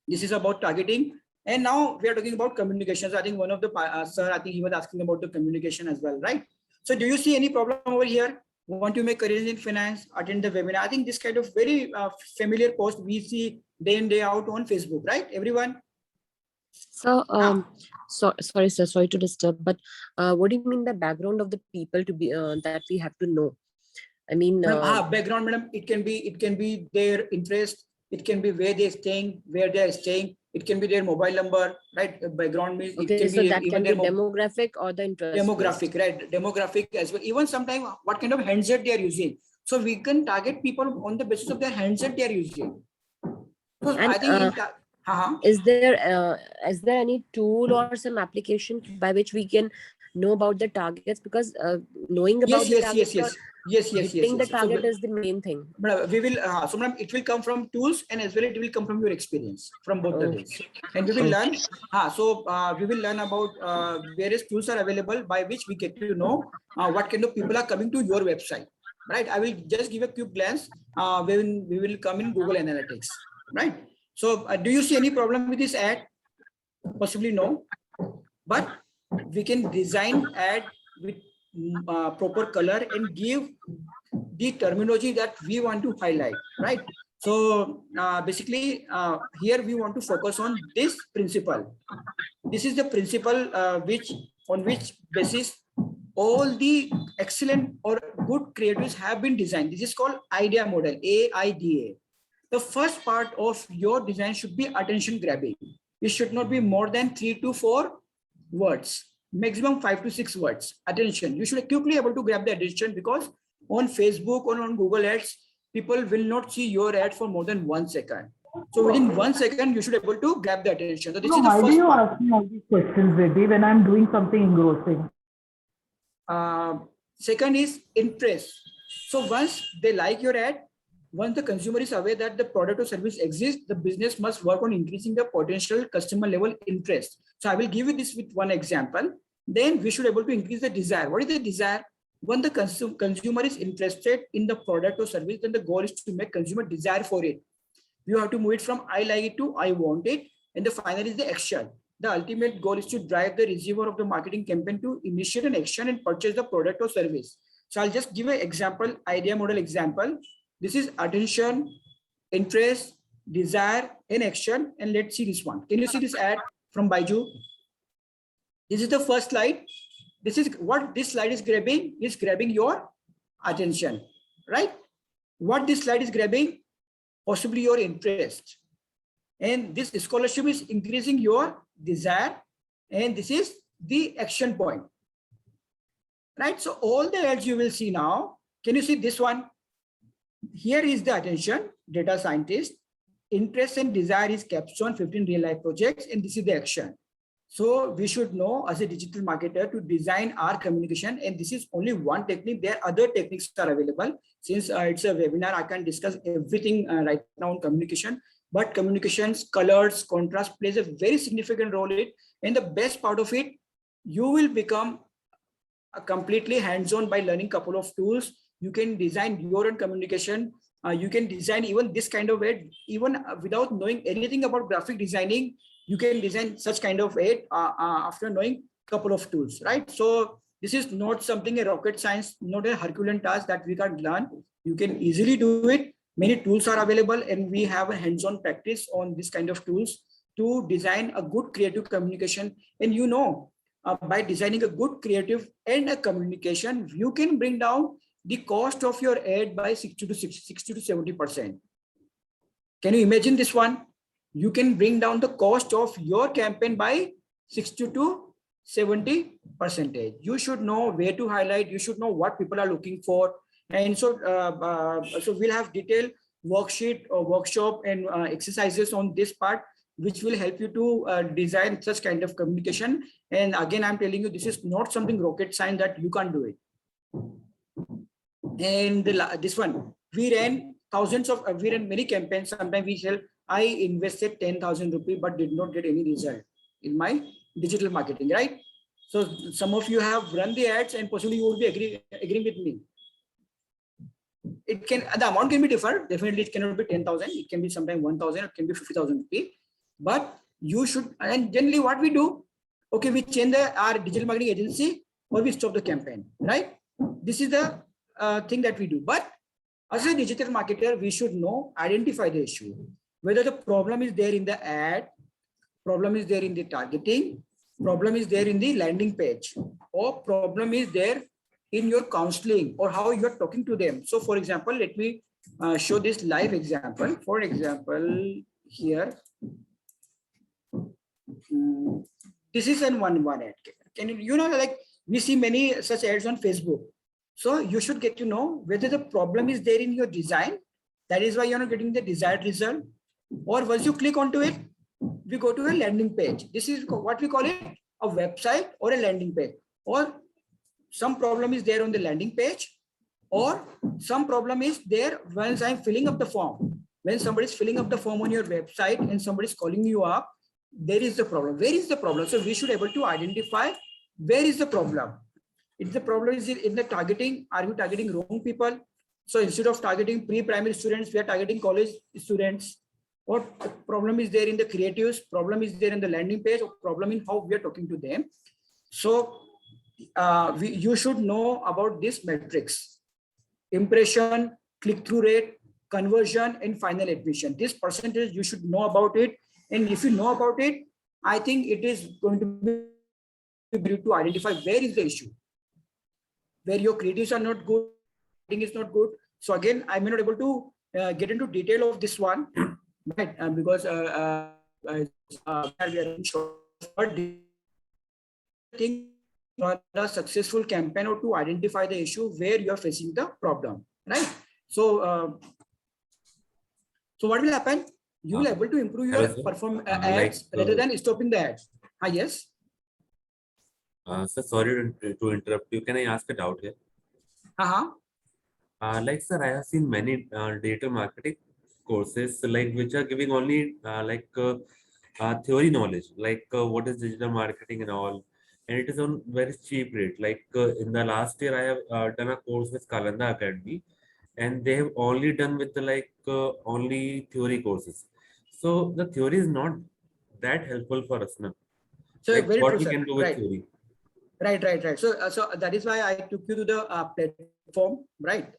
this is about targeting. And now we are talking about communications. I think one of the sir, I think he was asking about the communication as well, right? So do you see any problem over here? Want to make careers in finance, attend the webinar? I think this kind of very familiar post we see day in, day out on Facebook, right? Everyone? So, sorry, sir, sorry to disturb, but what do you mean the background of the people to be that we have to know? I mean, background, madam. It can be their interest. It can be where they're staying, where they're staying. It can be their mobile number, right? Background means okay, it can so be that even can their be demographic or the interest. Demographic, right? Demographic as well. Even sometimes what kind of handset they are using. So we can target people on the basis of their handset they are using. So And, I think is there any tool or some application by which we can know about the targets? Because knowing about the targets, Yes, Hitting the So target is the main thing. we will, so ma'am, it will come from tools and as well it will come from your experience from both the ways. And we will learn, we will learn about various tools are available by which we get to know what kind of people are coming to your website, right? I will just give a quick glance when we will come in Google Analytics, right? So do you see any problem with this ad? Possibly no, but we can design ad with proper color and give the terminology that we want to highlight, right? So basically here we want to focus on this principle. This is the principle on which basis all the excellent or good creatives have been designed. This is called idea model, AIDA. The first part of your design should be attention grabbing. It should not be more than 3 to 4 words, maximum 5 to 6 words. Attention. You should quickly able to grab the attention, because on Facebook or on Google Ads, people will not see your ad for more than 1 second. So within 1 second, you should able to grab the attention. So this is the why first do you part. ask me all these questions, Reddy, when I'm doing something engrossing? Second is interest. So once they like your ad, once the consumer is aware that the product or service exists, the business must work on increasing the potential customer level interest. So I will give you this with one example. Then we should able to increase the desire. What is the desire? When the consumer is interested in the product or service, then the goal is to make consumer desire for it. You have to move it from I like it to I want it. And the final is the action. The ultimate goal is to drive the receiver of the marketing campaign to initiate an action and purchase the product or service. So I'll just give an example, idea model example. This is attention, interest, desire, and action. And let's see this one. Can you see this ad from Byju? This is the first slide. This is what this slide is grabbing your attention, right? What this slide is grabbing, possibly your interest. And this scholarship is increasing your desire. And this is the action point, right? So all the ads you will see now, can you see this one? Here is the attention, data scientist, interest and desire is capstone, 15 real life projects, and this is the action. So we should know as a digital marketer to design our communication, and this is only one technique. There are other techniques that are available. Since it's a webinar, I can't discuss everything right now on communication, but communications, colors, contrast plays a very significant role in it. And the best part of it, you will become completely hands-on by learning a couple of tools. You can design your own communication. You can design even this kind of ad, even without knowing anything about graphic designing. You can design such kind of ad after knowing a couple of tools, right? So this is not something a rocket science, not a Herculean task that we can't learn. You can easily do it. Many tools are available, and we have a hands-on practice on this kind of tools to design a good creative communication. And you know, by designing a good creative and a communication, you can bring down the cost of your ad by 60 to 70%. Can you imagine this one? You can bring down the cost of your campaign by 60 to 70%. You should know where to highlight. You should know what people are looking for. And so, so we'll have detailed worksheet or workshop and exercises on this part, which will help you to design such kind of communication. And again, I'm telling you, this is not something rocket science that you can't do it. And this one, we ran many campaigns. Sometimes we tell, I invested 10,000 rupees, but did not get any result in my digital marketing, right? So some of you have run the ads and possibly you will be agreeing with me. It can, the amount can be different. Definitely it cannot be 10,000. It can be sometimes 1,000, it can be 50,000 rupees. But you should, and generally what we do, okay, we change our digital marketing agency or we stop the campaign, right? This is the thing that we do. But as a digital marketer, we should know, identify the issue. Whether the problem is there in the ad, problem is there in the targeting, problem is there in the landing page, or problem is there in your counseling or how you're talking to them. So for example, let me show this live example. For example, here, this is an one ad. Can you know, like we see many such ads on Facebook. So you should get to know whether the problem is there in your design. That is why you're not getting the desired result. Or once you click onto it, we go to a landing page. This is what we call it, a website or a landing page. Or some problem is there on the landing page, or some problem is there once I'm filling up the form. When somebody is filling up the form on your website and somebody is calling you up, there is the problem. Where is the problem? So we should able to identify where is the problem. If the problem is in the targeting, are you targeting wrong people? So instead of targeting pre-primary students, we are targeting college students. What problem is there in the creatives? Problem is there in the landing page, or problem in how we are talking to them? So you should know about this metrics: impression, click-through rate, conversion, and final admission. This percentage you should know about it. And if you know about it, I think it is going to be able to identify where is the issue, where your creatives are not good, is not good. So again, I'm not able to get into detail of this one, right? Because we are in short. Think a successful campaign or to identify the issue where you are facing the problem, right? So, so what will happen? You will able to improve your ads rather than stopping the ads. Yes. Sir, sorry to interrupt you. Can I ask a doubt here? Like, sir, I have seen many digital marketing courses like which are giving only theory knowledge, like what is digital marketing and all, and it is on very cheap rate. Like in the last year, I have done a course with Kalanda Academy, and they have only done with the only theory courses. So the theory is not that helpful for us now. So like very what true, we sir. can do with theory. Right. So that is why I took you to the platform, right?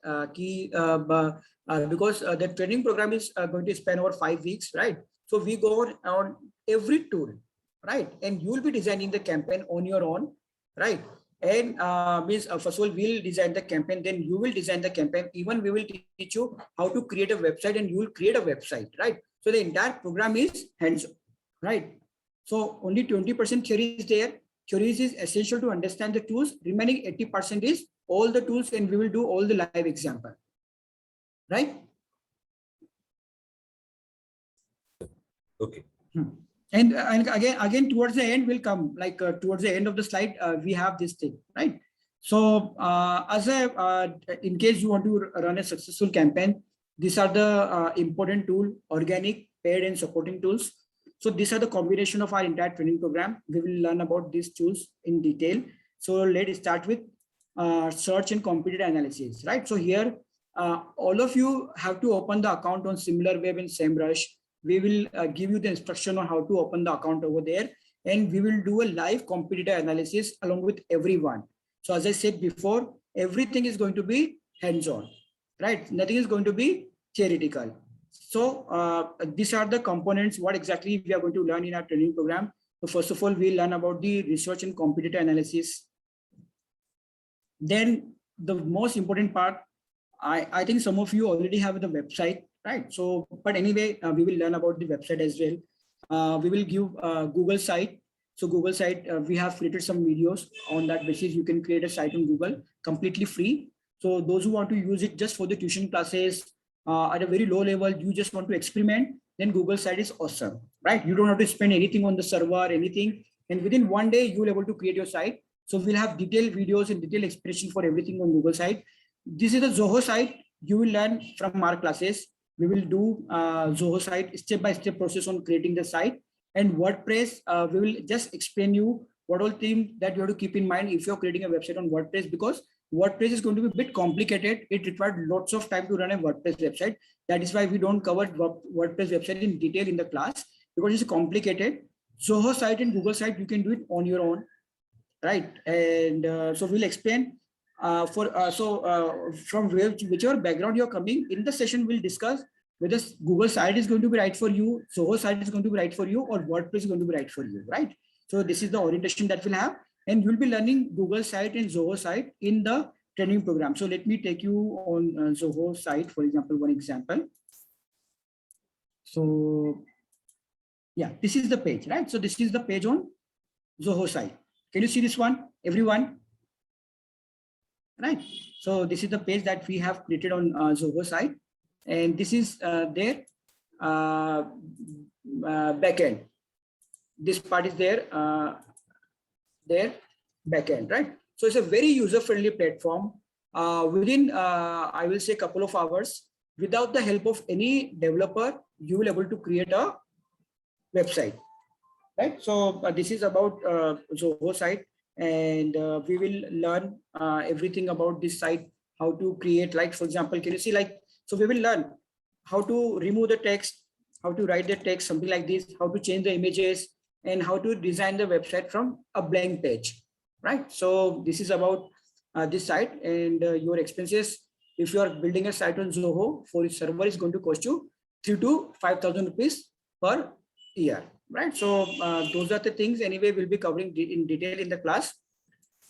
Because the training program is going to span over 5 weeks, right? So we go on every tool, right? And you will be designing the campaign on your own, right? And first of all, we'll design the campaign, then you will design the campaign. Even we will teach you how to create a website, and you will create a website, right? So the entire program is hands-on, right? So only 20% theory is there. Theory is essential to understand the tools. Remaining 80% is all the tools, and we will do all the live example, right? Okay. And again towards the end will come, like towards the end of the slide, we have this thing, right? So as a in case you want to run a successful campaign, these are the important tool: organic, paid, and supporting tools. So these are the combination of our entire training program. We will learn about these tools in detail. So let's start with search and competitor analysis, right? So here, all of you have to open the account on SimilarWeb and SEMrush. We will give you the instruction on how to open the account over there, and we will do a live competitor analysis along with everyone. So as I said before, everything is going to be hands-on, right? Nothing is going to be theoretical. So these are the components, what exactly we are going to learn in our training program. So first of all, we'll learn about the research and competitor analysis. Then the most important part, I think some of you already have the website, right? So, but anyway, we will learn about the website as well. We will give Google site. So Google site, we have created some videos on that basis. You can create a site on Google completely free. So those who want to use it just for the tuition classes, at a very low level, you just want to experiment, then Google site is awesome, right? You don't have to spend anything on the server, anything. And within 1 day, you will be able to create your site. So we'll have detailed videos and detailed explanation for everything on Google site. This is the Zoho site. You will learn from our classes. We will do Zoho site step-by-step process on creating the site. And WordPress, we will just explain you what all things that you have to keep in mind if you're creating a website on WordPress, because WordPress is going to be a bit complicated. It required lots of time to run a WordPress website. That is why we don't cover WordPress website in detail in the class, because it's complicated. Zoho site and Google site, you can do it on your own, right? And so we'll explain from whichever background you're coming in the session, we'll discuss whether Google site is going to be right for you, Zoho site is going to be right for you, or WordPress is going to be right for you, right? So this is the orientation that we'll have, and you'll be learning Google site and Zoho site in the training program. So let me take you on Zoho site, for example, one example. So yeah, this is the page, right? So this is the page on Zoho site. Can you see this one, everyone? Right. So this is the page that we have created on Zoho site, and this is their backend. This part is their backend, right? So it's a very user-friendly platform. within, I will say, couple of hours, without the help of any developer, you will able to create a website, right? So this is about Zoho site, and we will learn everything about this site, how to create, like, for example, can you see, like, so we will learn how to remove the text, how to write the text, something like this, how to change the images, and how to design the website from a blank page, right? So this is about this site, and your expenses, if you are building a site on Zoho for its server, is going to cost you 3,000 to 5,000 rupees per year, right? So those are the things anyway we'll be covering in detail in the class.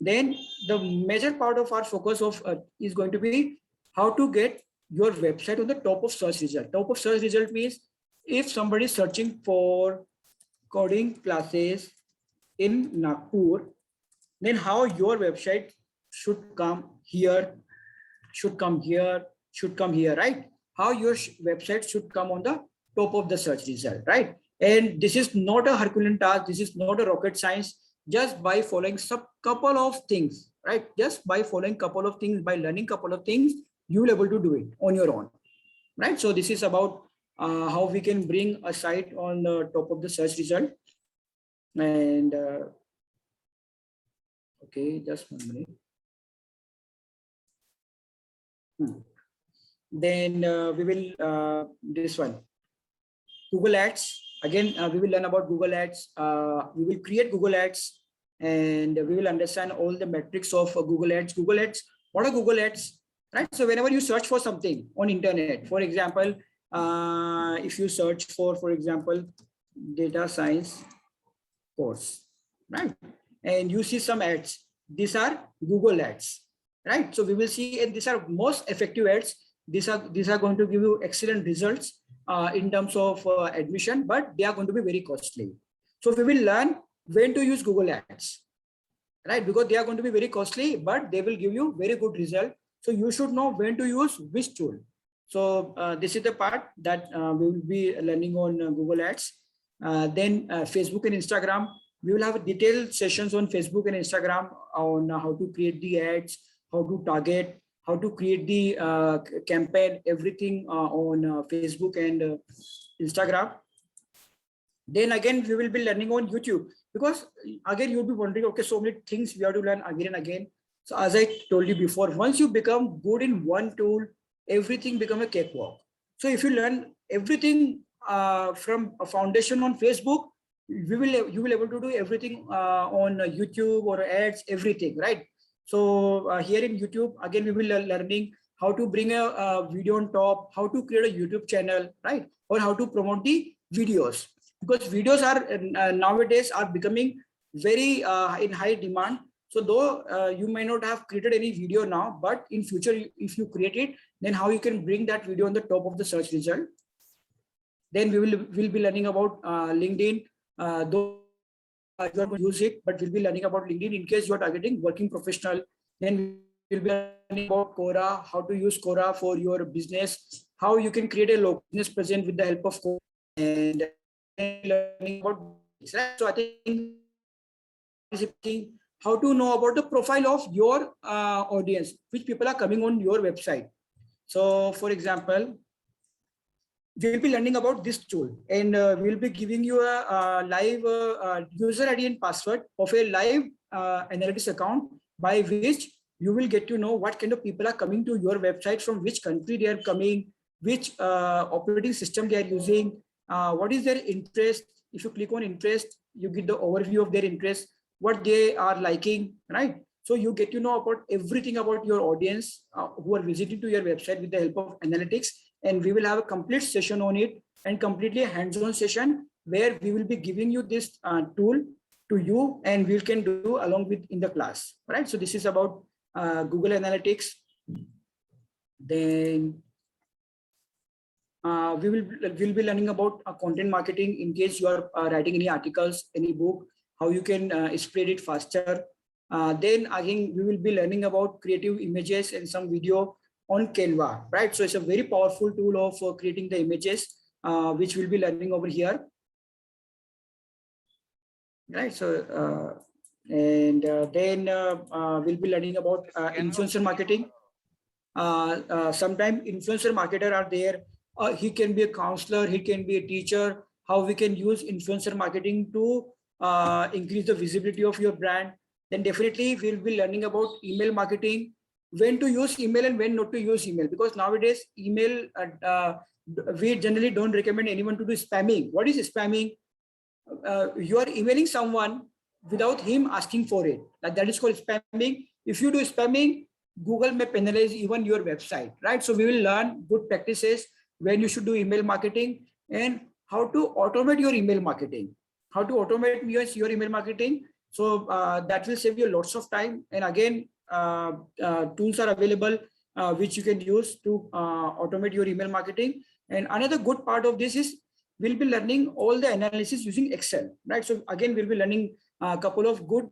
Then the major part of our focus of is going to be how to get your website on the top of search result. Top of search result means if somebody is searching for coding classes in Nagpur, then how your website should come here, should come here, should come here, right? How your website should come on the top of the search result, right? And this is not a Herculean task. This is not a rocket science. Just by following some couple of things, right? Just by following couple of things, by learning couple of things, you will able to do it on your own, right? So this is about how we can bring a site on the top of the search result. And okay, just 1 minute. Then we will this one, Google Ads. Again, we will learn about Google Ads. We will create Google Ads, and we will understand all the metrics of Google Ads. Google Ads, what are Google Ads, right? So whenever you search for something on internet, for example, if you search for example, data science course, right? And you see some ads, these are Google Ads, right? So we will see, and these are most effective ads. These are going to give you excellent results in terms of admission, but they are going to be very costly. So we will learn when to use Google Ads, right? Because they are going to be very costly, but they will give you very good result. So you should know when to use which tool. So this is the part that we will be learning on Google Ads. Then Facebook and Instagram, we will have detailed sessions on Facebook and Instagram on how to create the ads, how to target, how to create the campaign, everything on Facebook and Instagram. Then again, we will be learning on YouTube, because again, you'll be wondering, okay, so many things we have to learn again and again. So as I told you before, once you become good in one tool, everything become a cakewalk. So if you learn everything from a foundation on Facebook, you will able to do everything on YouTube or ads, everything, right? So here in YouTube, again, we will learning how to bring a video on top, how to create a YouTube channel, right? Or how to promote the videos, because videos are nowadays are becoming very in high demand. So though you may not have created any video now, but in future, if you create it, then how you can bring that video on the top of the search result. Then we'll be learning about LinkedIn, though you are going to use it, but we'll be learning about LinkedIn in case you are targeting working professional. Then we'll be learning about Quora, how to use Quora for your business, how you can create a local business presence with the help of Quora, and learning about, so I think how to know about the profile of your audience, which people are coming on your website. So for example, we'll be learning about this tool, and we'll be giving you a live user ID and password of a live analytics account, by which you will get to know what kind of people are coming to your website, from which country they are coming, which operating system they are using, what is their interest. If you click on interest, you get the overview of their interest, what they are liking, right? So you get to know about everything about your audience who are visiting to your website with the help of analytics. And we will have a complete session on it, and completely hands-on session, where we will be giving you this tool to you, and we can do along with in the class, right? So this is about Google Analytics. Then we'll be learning about content marketing, in case you are writing any articles, any book, how you can spread it faster. Then again, we will be learning about creative images and some video on Canva, right? So it's a very powerful tool of creating the images, which we'll be learning over here, right? So then we'll be learning about influencer marketing. Sometimes influencer marketer are there. He can be a counselor, he can be a teacher. How we can use influencer marketing to increase the visibility of your brand. Then definitely we'll be learning about email marketing, when to use email and when not to use email, because nowadays email, we generally don't recommend anyone to do spamming. What is spamming? You are emailing someone without him asking for it. Like that is called spamming. If you do spamming, Google may penalize even your website, right? So we will learn good practices when you should do email marketing and how to automate your email marketing. How to automate your email marketing. So that will save you lots of time. And again, tools are available which you can use to automate your email marketing. And another good part of this is we'll be learning all the analysis using Excel, right? So again, we'll be learning a couple of good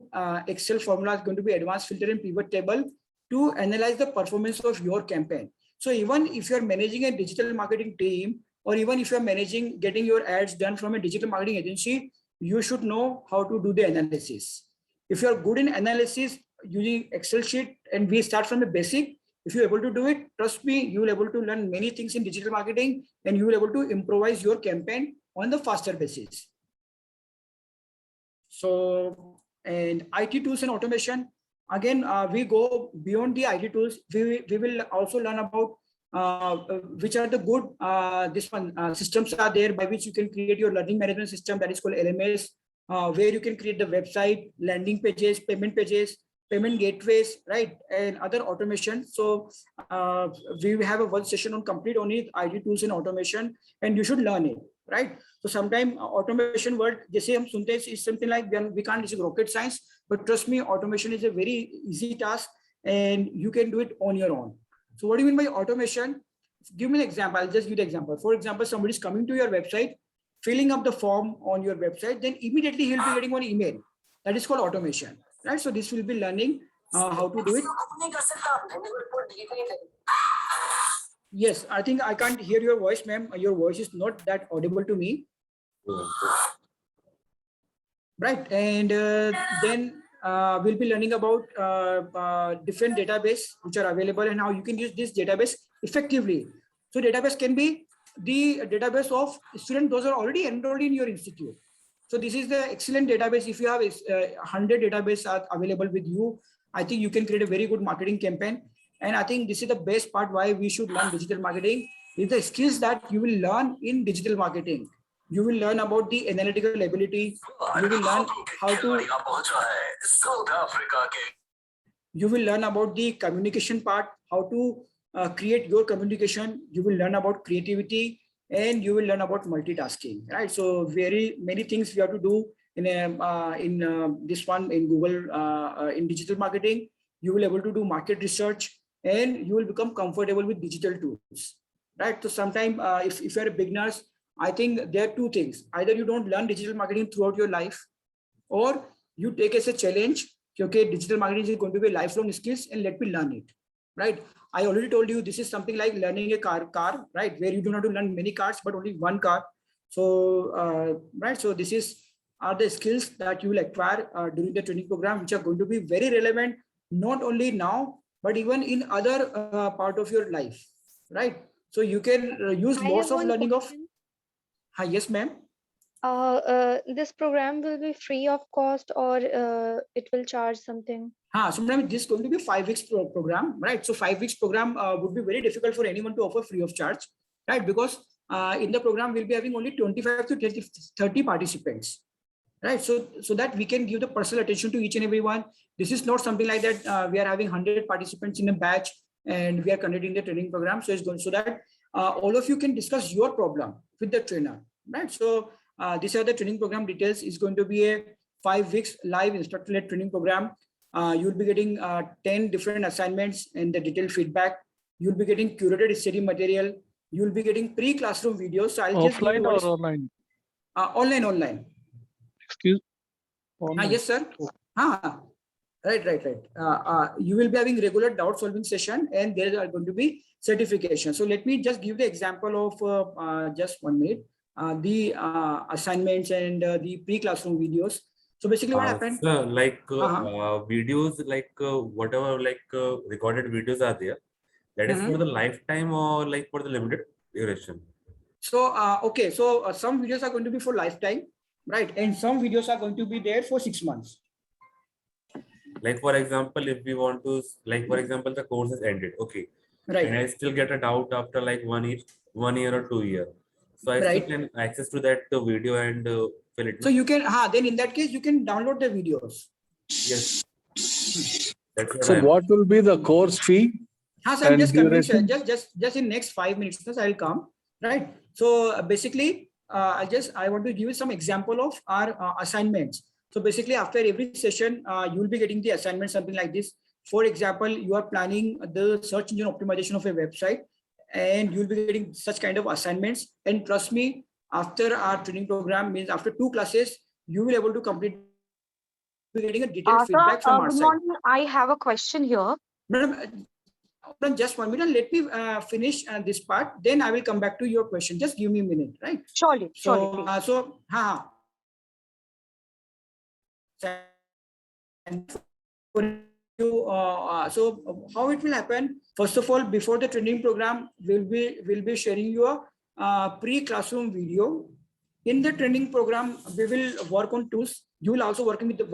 Excel formulas, going to be advanced filter and pivot table to analyze the performance of your campaign. So even if you're managing a digital marketing team, or even if you're managing getting your ads done from a digital marketing agency, you should know how to do the analysis. If you're good in analysis using Excel sheet, and we start from the basic, if you're able to do it, trust me, you will able to learn many things in digital marketing, and you will able to improvise your campaign on the faster basis. So, and IT tools and automation, again, we go beyond the IT tools. We will also learn about which are the good systems are there by which you can create your learning management system, that is called LMS, where you can create the website, landing pages, payment gateways, right, and other automation. So we have a one session on complete on it, IT tools and automation, and you should learn it, right? So sometimes automation word, जैसे हम सुनते हैं, is something like we can't use rocket science, but trust me, automation is a very easy task, and you can do it on your own. So what do you mean by automation? Give me an example. I'll just give the example. For example, somebody is coming to your website, filling up the form on your website, then immediately he'll be getting one email. That is called automation, right? So this will be learning how to do it. Yes, I think I can't hear your voice, ma'am. Your voice is not that audible to me. Right, and then we'll be learning about different database which are available and how you can use this database effectively. So database can be the database of students, those are already enrolled in your institute. So this is the excellent database. If you have 100 databases are available with you, I think you can create a very good marketing campaign. And I think this is the best part why we should learn digital marketing, is the skills that you will learn in digital marketing. You will learn about the analytical ability. You will learn how to. You will learn about the communication part, how to create your communication. You will learn about creativity, and you will learn about multitasking, right? So very many things we have to do in this one in Google in digital marketing. You will able to do market research, and you will become comfortable with digital tools, right? So sometimes if you're a beginners, I think there are two things. Either you don't learn digital marketing throughout your life, or you take as a challenge, okay, digital marketing is going to be lifelong skills and let me learn it, right? I already told you this is something like learning a car, right? Where you do not have to learn many cars, but only one car. So, right. So this are the skills that you will acquire during the training program, which are going to be very relevant, not only now, but even in other part of your life, right? So you can use lots of learning of. Hi, yes, ma'am. This program will be free of cost, or it will charge something? So this is going to be 5 weeks program, right? So 5 weeks program would be very difficult for anyone to offer free of charge, right? Because in the program we'll be having only 25 to 30 participants, right? So that we can give the personal attention to each and every one. This is not something like that we are having 100 participants in a batch and we are conducting the training program. So it's going so that all of you can discuss your problem with the trainer, right? So these are the training program details. It's going to be a 5 weeks live instructor-led training program. You'll be getting 10 different assignments and the detailed feedback. You'll be getting curated study material. You'll be getting pre-classroom videos. So I'll offline or online? Online. Excuse? Online. Yes, sir. Right. You will be having regular doubt solving session, and there are going to be certification. So let me just give the example of just 1 minute. The assignments and the pre-classroom videos. So basically what happened? Videos, whatever recorded videos are there, That is for the lifetime or like for the limited duration? So, okay. So some videos are going to be for lifetime, right? And some videos are going to be there for 6 months. Like, for example, if we want to, like, for example, the course is ended. Okay. Right. And I still get a doubt after like 1 year or 2 years. So I still can access to that video and fill it. So you can, then in that case, you can download the videos. Yes. That's what So what will be the course fee? So I'm and just coming, sir. duration? Just in next 5 minutes, sir, I'll come. Right. So basically, I want to give you some example of our assignments. So basically, after every session, you will be getting the assignment, something like this. For example, you are planning the search engine optimization of a website, and you'll be getting such kind of assignments. And trust me, after our training program, means after 2 classes, you will be able to complete, be getting a detailed feedback from our good side. morning. I have a question here. Madam, just 1 minute. Let me finish this part. Then I will come back to your question. Just give me a minute, right? Surely, So, surely. So how it will happen? First of all, before the training program, we'll be sharing you a pre-classroom video. In the training program, we will work on tools. You will also working with the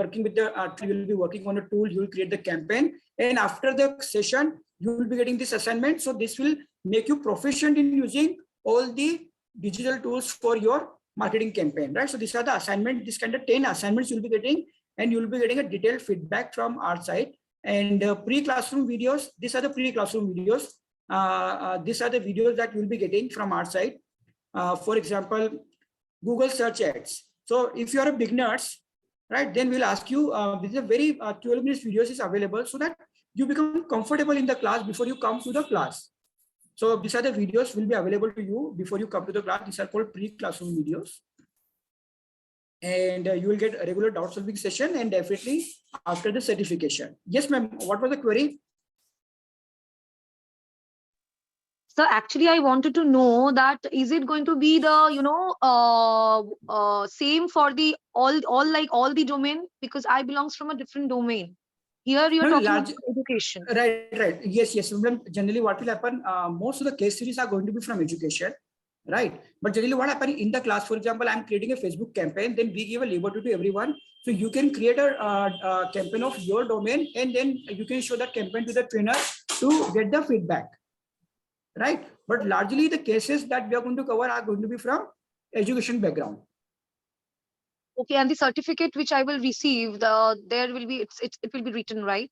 you will be working on a tool. You will create the campaign, and after the session, you will be getting this assignment. So this will make you proficient in using all the digital tools for your marketing campaign, right? So these are the assignment. This kind of 10 assignments you'll be getting, and you'll be getting a detailed feedback from our side. And pre-classroom videos. These are the pre-classroom videos. These are the videos that you'll be getting from our side. For example, Google search ads. So if you are a beginners, right, then we'll ask you, this is a very 12 minutes videos is available so that you become comfortable in the class before you come to the class. So these are the videos will be available to you before you come to the class. These are called pre-classroom videos. And you will get a regular doubt solving session and definitely after the certification. Yes, ma'am. What was the query? So actually, I wanted to know that is it going to be the same for the all the domain, because I belongs from a different domain. Here you are talking about education. Right. Yes. Generally, what will happen? Most of the case series are going to be from education, right? But generally, what happens in the class? For example, I'm creating a Facebook campaign. Then we give a liberty to everyone, so you can create a campaign of your domain, and then you can show that campaign to the trainer to get the feedback. Right, but largely the cases that we are going to cover are going to be from education background. Okay, and the certificate which I will receive, there will be it will be written, right?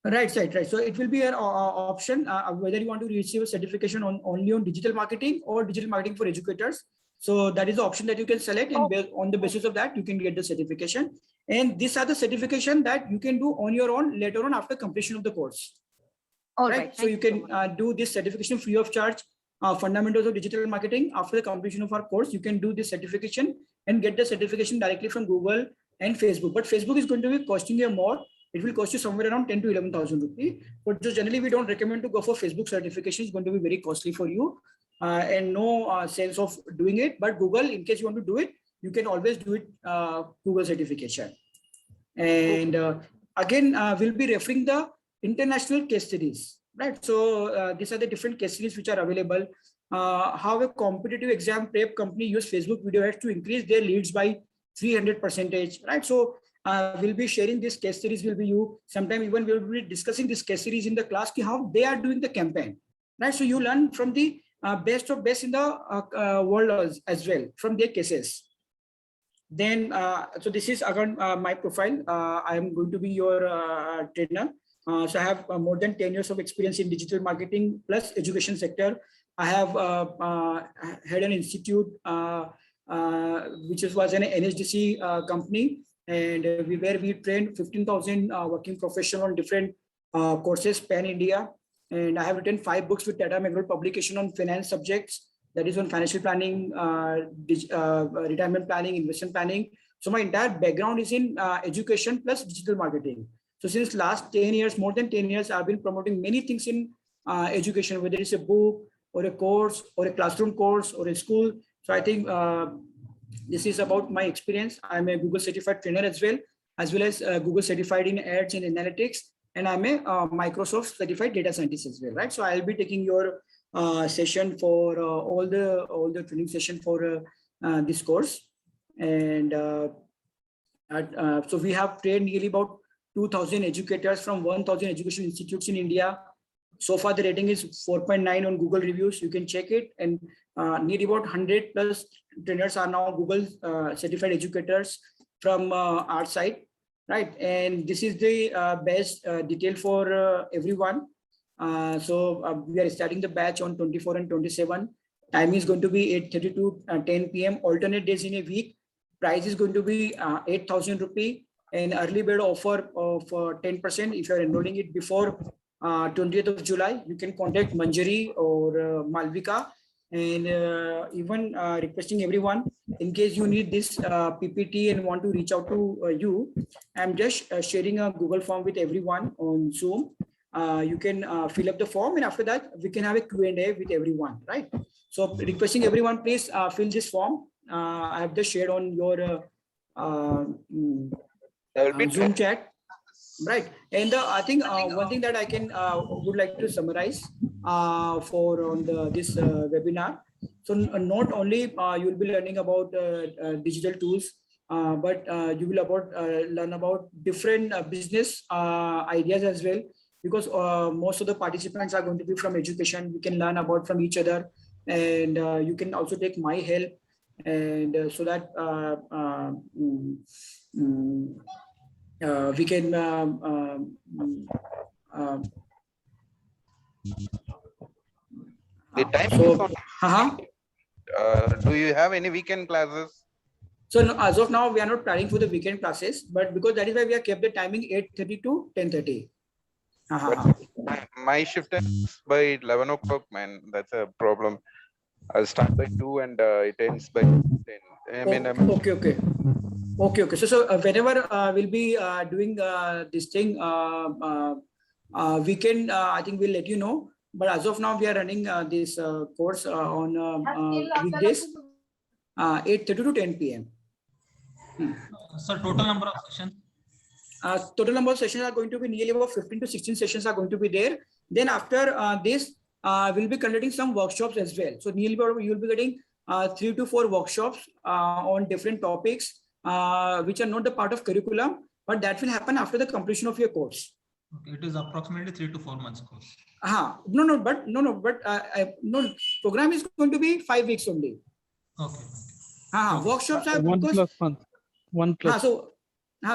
Right. So it will be an option whether you want to receive a certification only on digital marketing or digital marketing for educators. So that is the option that you can select, and on the basis of that you can get the certification. And these are the certification that you can do on your own later on after completion of the course. All right. So you can do this certification free of charge, fundamentals of digital marketing. After the completion of our course, you can do this certification and get the certification directly from Google and Facebook. But Facebook is going to be costing you more. It will cost you somewhere around 10 to 11,000 rupees. But just generally, we don't recommend to go for Facebook certification. It's going to be very costly for you and no sense of doing it. But Google, in case you want to do it, you can always do it Google certification. And again, we'll be referring the international case studies, right? So these are the different case studies which are available. How a competitive exam prep company use Facebook video ads to increase their leads by 300%, right? So we'll be sharing this case series will be you. Sometime even we'll be discussing this case series in the class, how they are doing the campaign, right? So you learn from the best of best in the world as well from their cases. Then, so this is again my profile. I am going to be your trainer. So I have more than 10 years of experience in digital marketing plus education sector. I have had an institute which was an NHDC company, and we trained 15,000 working professionals on different courses pan India. And I have written 5 books with Tata McGraw publication on finance subjects, that is on financial planning, retirement planning, investment planning. So my entire background is in education plus digital marketing. So since last 10 years, more than 10 years, I've been promoting many things in education, whether it's a book or a course or a classroom course or a school. So I think this is about my experience. I'm a Google certified trainer as well as Google certified in ads and analytics. and I'm a Microsoft certified data scientist as well, right? So I'll be taking your session for all the training session for this course. And so we have trained nearly about 2,000 educators from 1,000 education institutes in India. So far, the rating is 4.9 on Google reviews. You can check it. And nearly about 100 plus trainers are now Google certified educators from our side, right? And this is the best detail for everyone. So we are starting the batch on 24 and 27. Time is going to be 8:30 to 10 p.m. alternate days in a week. Price is going to be 8,000 rupee, and early bird offer of 10%. If you are enrolling it before 20th of July, you can contact Manjari or Malvika, and even requesting everyone, in case you need this PPT and want to reach out to you, I'm just sharing a Google form with everyone on Zoom. You can fill up the form, and after that we can have a Q&A with everyone, right? So requesting everyone, please fill this form. I have just shared on your Zoom chat, right? And I think one thing that I can would like to summarize for on this webinar. So not only you will be learning about digital tools, but you will learn about different business ideas as well, because most of the participants are going to be from education. We can learn about from each other, and you can also take my help, and so that we can The time so do you have any weekend classes? So as of now, we are not planning for the weekend classes, but because that is why we have kept the timing 8:30 to 10:30. My shift ends by 11 o'clock, man. That's a problem. I'll start by 2 and it ends by 10. I mean, Okay. So whenever we'll be doing this thing weekend, I think we'll let you know. But as of now, we are running this course on weekdays, 8:30 to 10 p.m. So total number of sessions? Total number of sessions are going to be nearly about 15 to 16 sessions are going to be there. Then after this, we'll be conducting some workshops as well. So nearly you'll be getting 3 to 4 workshops on different topics, which are not the part of curriculum, but that will happen after the completion of your course. Okay, it is approximately 3 to 4 months course. No, program is going to be 5 weeks only. Okay. Workshops are 1 plus month. 1 plus.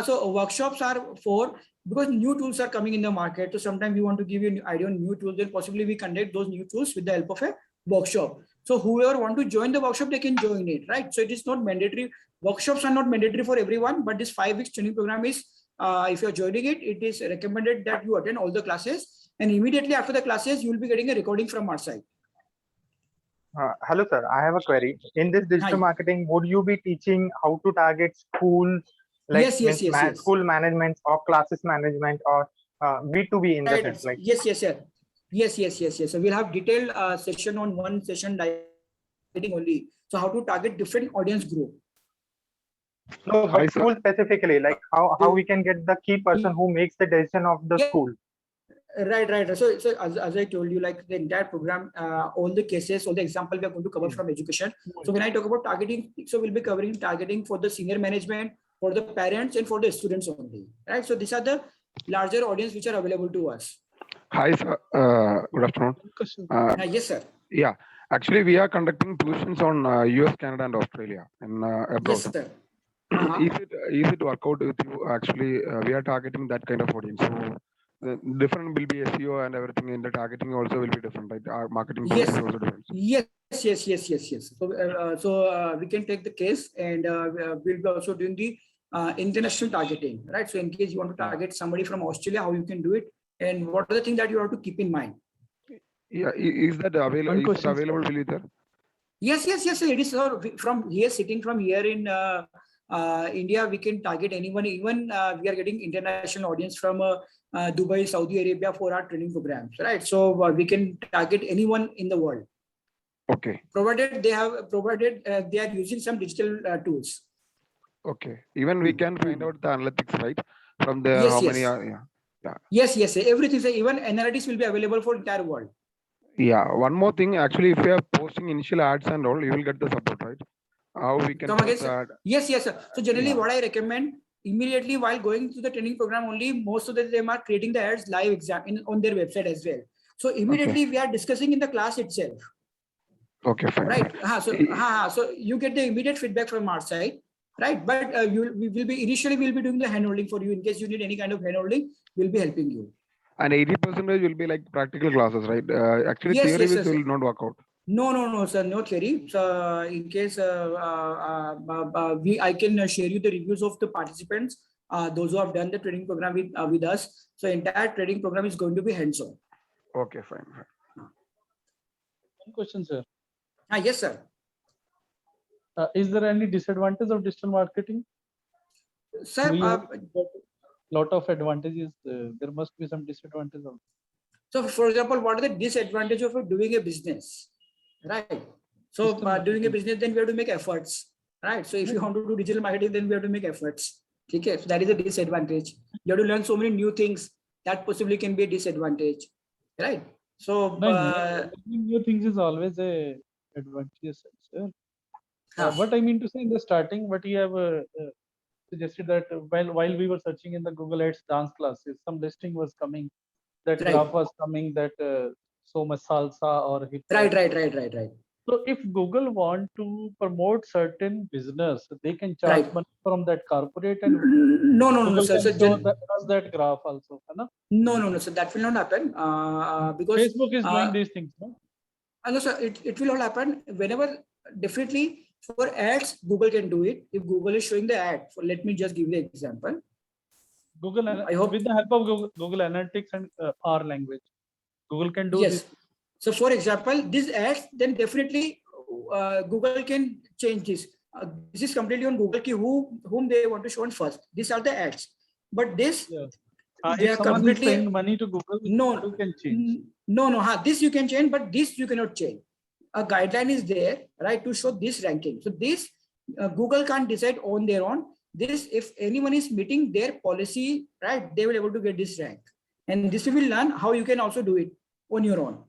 So workshops are for, because new tools are coming in the market. So sometimes we want to give you an idea on new tools, then possibly we conduct those new tools with the help of a workshop. So whoever want to join the workshop, they can join it, right? So it is not mandatory. Workshops are not mandatory for everyone, but this 5 weeks training program is, if you're joining it, it is recommended that you attend all the classes, and immediately after the classes, you will be getting a recording from our side. Hello, sir. I have a query. In this digital marketing, would you be teaching how to target schools, like yes. school management or classes management, or B2B in the sense? Like Yes. So we'll have detailed session on one session targeting only. So how to target different audience group. No, but school specifically, like how we can get the key person who makes the decision of the school. Right. So as I told you, like the entire program, all the cases, all the example we are going to cover from education. So when I talk about targeting, so we'll be covering targeting for the senior management, for the parents, and for the students only, right? So these are the larger audience which are available to us. Hi, sir. Good afternoon. Yes, sir. Yeah, actually, we are conducting tuitions on US, Canada, and Australia and abroad. Yes, sir. Is it work out with you? Actually, we are targeting that kind of audience. So different will be SEO and everything in the targeting also will be different, right? Our marketing Yes. is also different. Yes. So we can take the case, and we'll be also doing the international targeting, right? So in case you want to target somebody from Australia, how you can do it, and what are the things that you have to keep in mind. Yeah, is that available? Is it available, will you there? Yes. It is from here, sitting from here in India, we can target anyone. Even we are getting international audience from Dubai, Saudi Arabia for our training programs, right? So we can target anyone in the world. Okay. Provided they are using some digital tools. Okay. Even we can find out the analytics, right? From the Yes, how yes. many are, yeah. Yes, yes, everything. So even analytics will be available for entire world. Yeah, one more thing. Actually, if you are posting initial ads and all, you will get the support, right? How we can Come post again, sir? ad? Yes, yes, sir. So generally, Yeah. what I recommend immediately while going to the training program, only most of them are creating the ads live exam on their website as well. So immediately we are discussing in the class itself. Okay, fine. Right. fine. So you get the immediate feedback from our side, right? But we will be initially we'll be doing the handholding for you in case you need any kind of handholding. We'll be helping you. And 80% will be like practical classes, right? Actually, Yes, theory yes, which yes. will not work out. No, sir, no theory. So in case I can share you the reviews of the participants, those who have done the training program with us. So entire training program is going to be hands-on. Okay, fine. One question, sir. Yes, sir. Is there any disadvantage of digital marketing? Sir, We have lot of advantages. There must be some disadvantages also. So, for example, what are the disadvantages of doing a business? Right. So, doing a business, then we have to make efforts. Right. So, if you want to do digital marketing, then we have to make efforts. Okay. So, that is a disadvantage. You have to learn so many new things. That possibly can be a disadvantage. Right. So, learning new things is always a advantage, sir. What I mean to say in the starting, what you have suggested that while we were searching in the Google Ads dance classes, some listing was coming, that graph was coming, that so much salsa or hip hop. Right. So if Google want to promote certain business, they can charge money from that corporate and no, sir. So that graph also, no? No. So that will not happen because Facebook is doing these things, no? No, sir. It will all happen whenever. Definitely for ads, Google can do it. If Google is showing the ad, let me just give you an example. Google, I hope with the help of Google Analytics and R language, Google can do this. So, for example, these ads, then definitely Google can change this. This is completely on Google ki whom they want to show on first. These are the ads. But this, they if are someone completely is paying money to Google, Google can change. No. This you can change, but this you cannot change. A guideline is there, right, to show this ranking. So this Google can't decide on their own. This, if anyone is meeting their policy, right, they will be able to get this rank. And this we will learn how you can also do it on your own.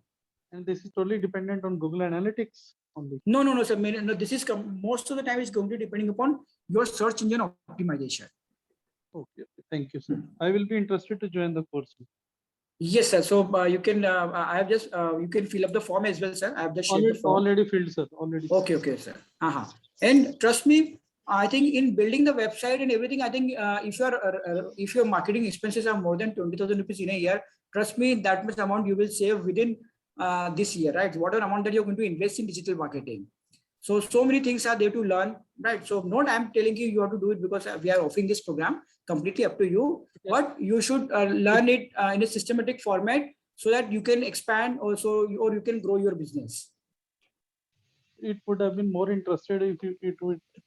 And this is totally dependent on Google Analytics only. No, sir. No, this is most of the time is going to be depending upon your search engine optimization. Okay, thank you, sir. I will be interested to join the course. Yes, sir. So you can, I have just, you can fill up the form as well, sir. I have just shared the form. Already filled, sir. Already. Okay, sir. And trust me, I think in building the website and everything, I think if your marketing expenses are more than 20,000 rupees in a year, trust me, that much amount you will save within this year, right? Whatever amount that you're going to invest in digital marketing. So many things are there to learn, right? So not I'm telling you have to do it because we are offering this program, completely up to you. But you should learn it in a systematic format so that you can expand also, or you can grow your business. It would have been more interested if it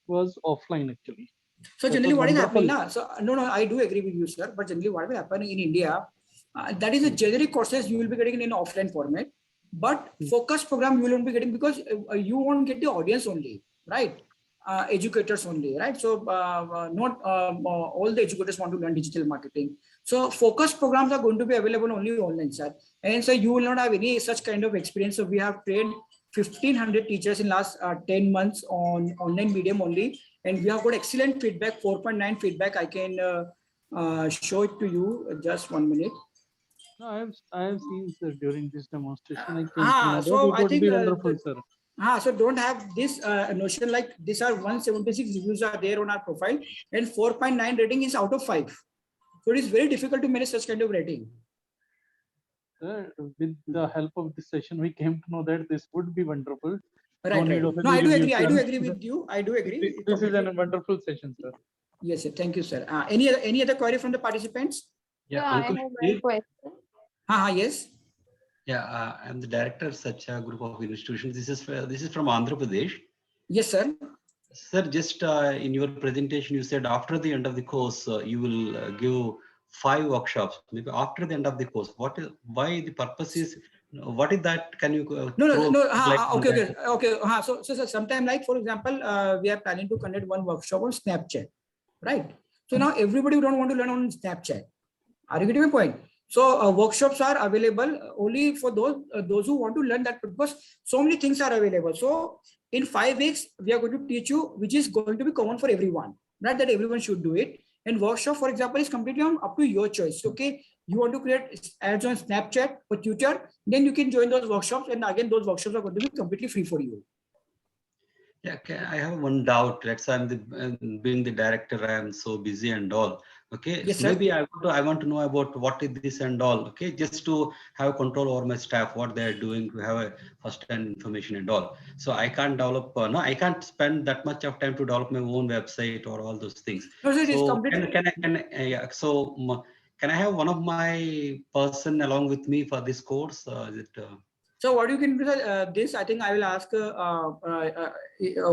was offline actually. So generally what is happening now? So no, I do agree with you, sir. But generally what will happen in India, that is a generic courses you will be getting in an offline format. But focus program you will not be getting because you won't get the audience only, right? Educators only, right? So not all the educators want to learn digital marketing. So focus programs are going to be available only online, sir. And so you will not have any such kind of experience. So we have trained 1,500 teachers in last 10 months on online medium only, and we have got excellent feedback, 4.9 feedback. I can show it to you. Just 1 minute. No, I have seen, sir, during this demonstration. So I think wonderful, sir. So don't have this notion like these are 176 reviews are there on our profile and 4.9 rating is out of 5. So it is very difficult to manage such kind of rating. Sir, with the help of this session, we came to know that this would be wonderful. Right. No, I do agree. I do agree with you. I do agree. This is a wonderful session, sir. Yes, sir. Thank you, sir. Any other query from the participants? Yeah, I have one question. Yes. Yeah, I'm the director of such a group of institutions. This is from Andhra Pradesh. Yes, sir. Sir, just in your presentation, you said after the end of the course, you will give 5 workshops. Maybe after the end of the course. Why the purpose is? What is that? Can you? Okay. So sometime like for example, we are planning to conduct one workshop on Snapchat, right? So now everybody don't want to learn on Snapchat. Are you getting my point? So workshops are available only for those who want to learn that, because so many things are available. So in 5 weeks, we are going to teach you, which is going to be common for everyone. Not that everyone should do it. And workshop, for example, is completely up to your choice. Okay, you want to create ads on Snapchat or Twitter, then you can join those workshops. And again, those workshops are going to be completely free for you. Yeah, okay. I have one doubt. Let's say I'm being the director, I am so busy and all. Okay, Yes, so sir. maybe I want to know about what is this and all. Okay, just to have control over my staff, what they are doing, to have a first-hand information and all. So I can't develop. No, I can't spend that much of time to develop my own website or all those things. No, sir, it is So completely. yeah. So can I have one of my person along with me for this course? Is it? So what you can do this, I think I will ask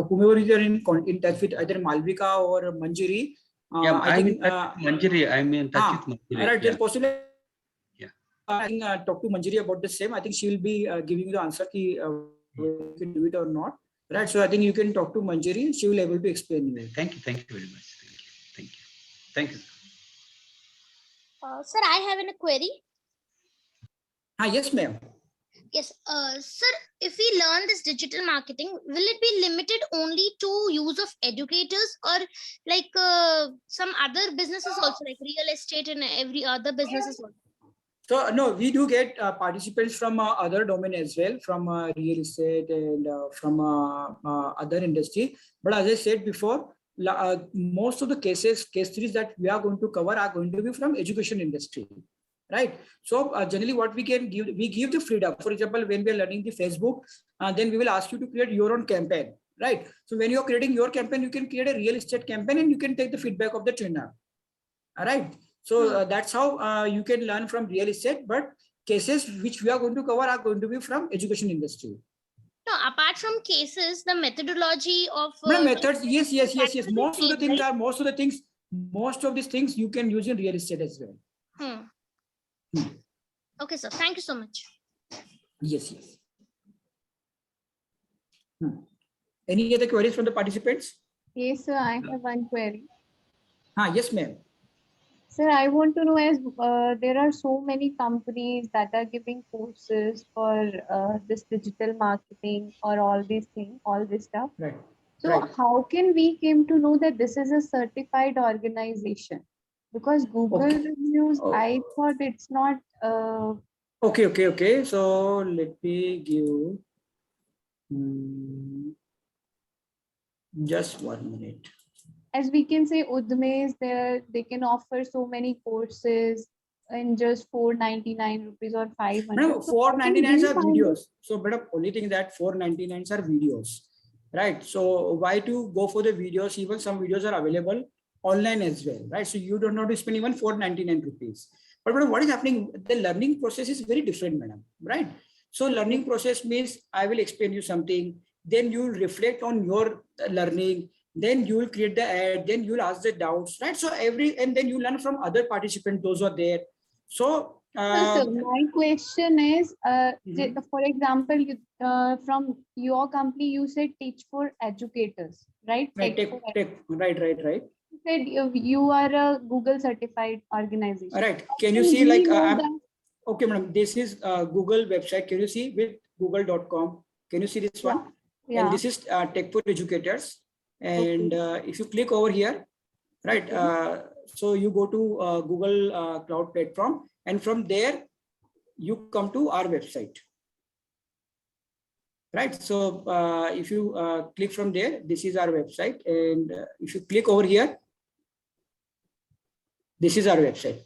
whomever is in touch with either Malvika or Manjari. Yeah, I think Manjari. I'm in touch with Manjari. right, Yeah. then possibly. Yeah. I can talk to Manjari about the same. I think she will be giving you the answer ki you can do it or not. Right. So I think you can talk to Manjari. She will be able to explain you. Thank you. Thank you very much. Thank you. Thank you. Thank you. Sir, I have a query. Yes, ma'am. Yes, sir, if we learn this digital marketing, will it be limited only to use of educators, or like some other businesses also, like real estate and every other businesses also? So no, we do get participants from other domain as well, from real estate and from other industry. But as I said before, most of the case series that we are going to cover are going to be from education industry. Right. So generally what we can give, we give the freedom. For example, when we are learning the Facebook, then we will ask you to create your own campaign. Right. So when you are creating your campaign, you can create a real estate campaign and you can take the feedback of the trainer. All right. So that's how you can learn from real estate. But cases which we are going to cover are going to be from education industry. No, apart from cases, the methodology of methods. Yes. Most of the things are most of these things you can use in real estate as well. Okay, sir. Thank you so much. Yes. Any other queries from the participants? Yes, sir. I have one query. Yes, ma'am. Sir, I want to know, as there are so many companies that are giving courses for this digital marketing or all these things, all this stuff. Right. So how can we came to know that this is a certified organization? Because Google reviews, I thought it's not. Okay. So let me give just 1 minute. As we can say, Udme is there. They can offer so many courses in just 499 rupees or 500. No, 499 are videos. So, but the only thing that 499 are videos, right? So why to go for the videos? Even some videos are available online as well, right? So you don't have to spend even 499 rupees. But what is happening? The learning process is very different, madam, right? So learning process means I will explain you something, then you reflect on your learning, then you will create the ad, then you will ask the doubts, right? So and then you learn from other participants, those who are there. So my question is, for example, you, from your company, you said teach for educators, right? Right. Right. You said you are a Google certified organization. Right. Can you see like, okay, madam, this is Google website. Can you see with google.com? Can you see this one? Yeah. And this is Tech for Educators. And if you click over here, right, so you go to Google Cloud Platform, and from there you come to our website, right? So if you click from there, this is our website, and if you click over here, this is our website.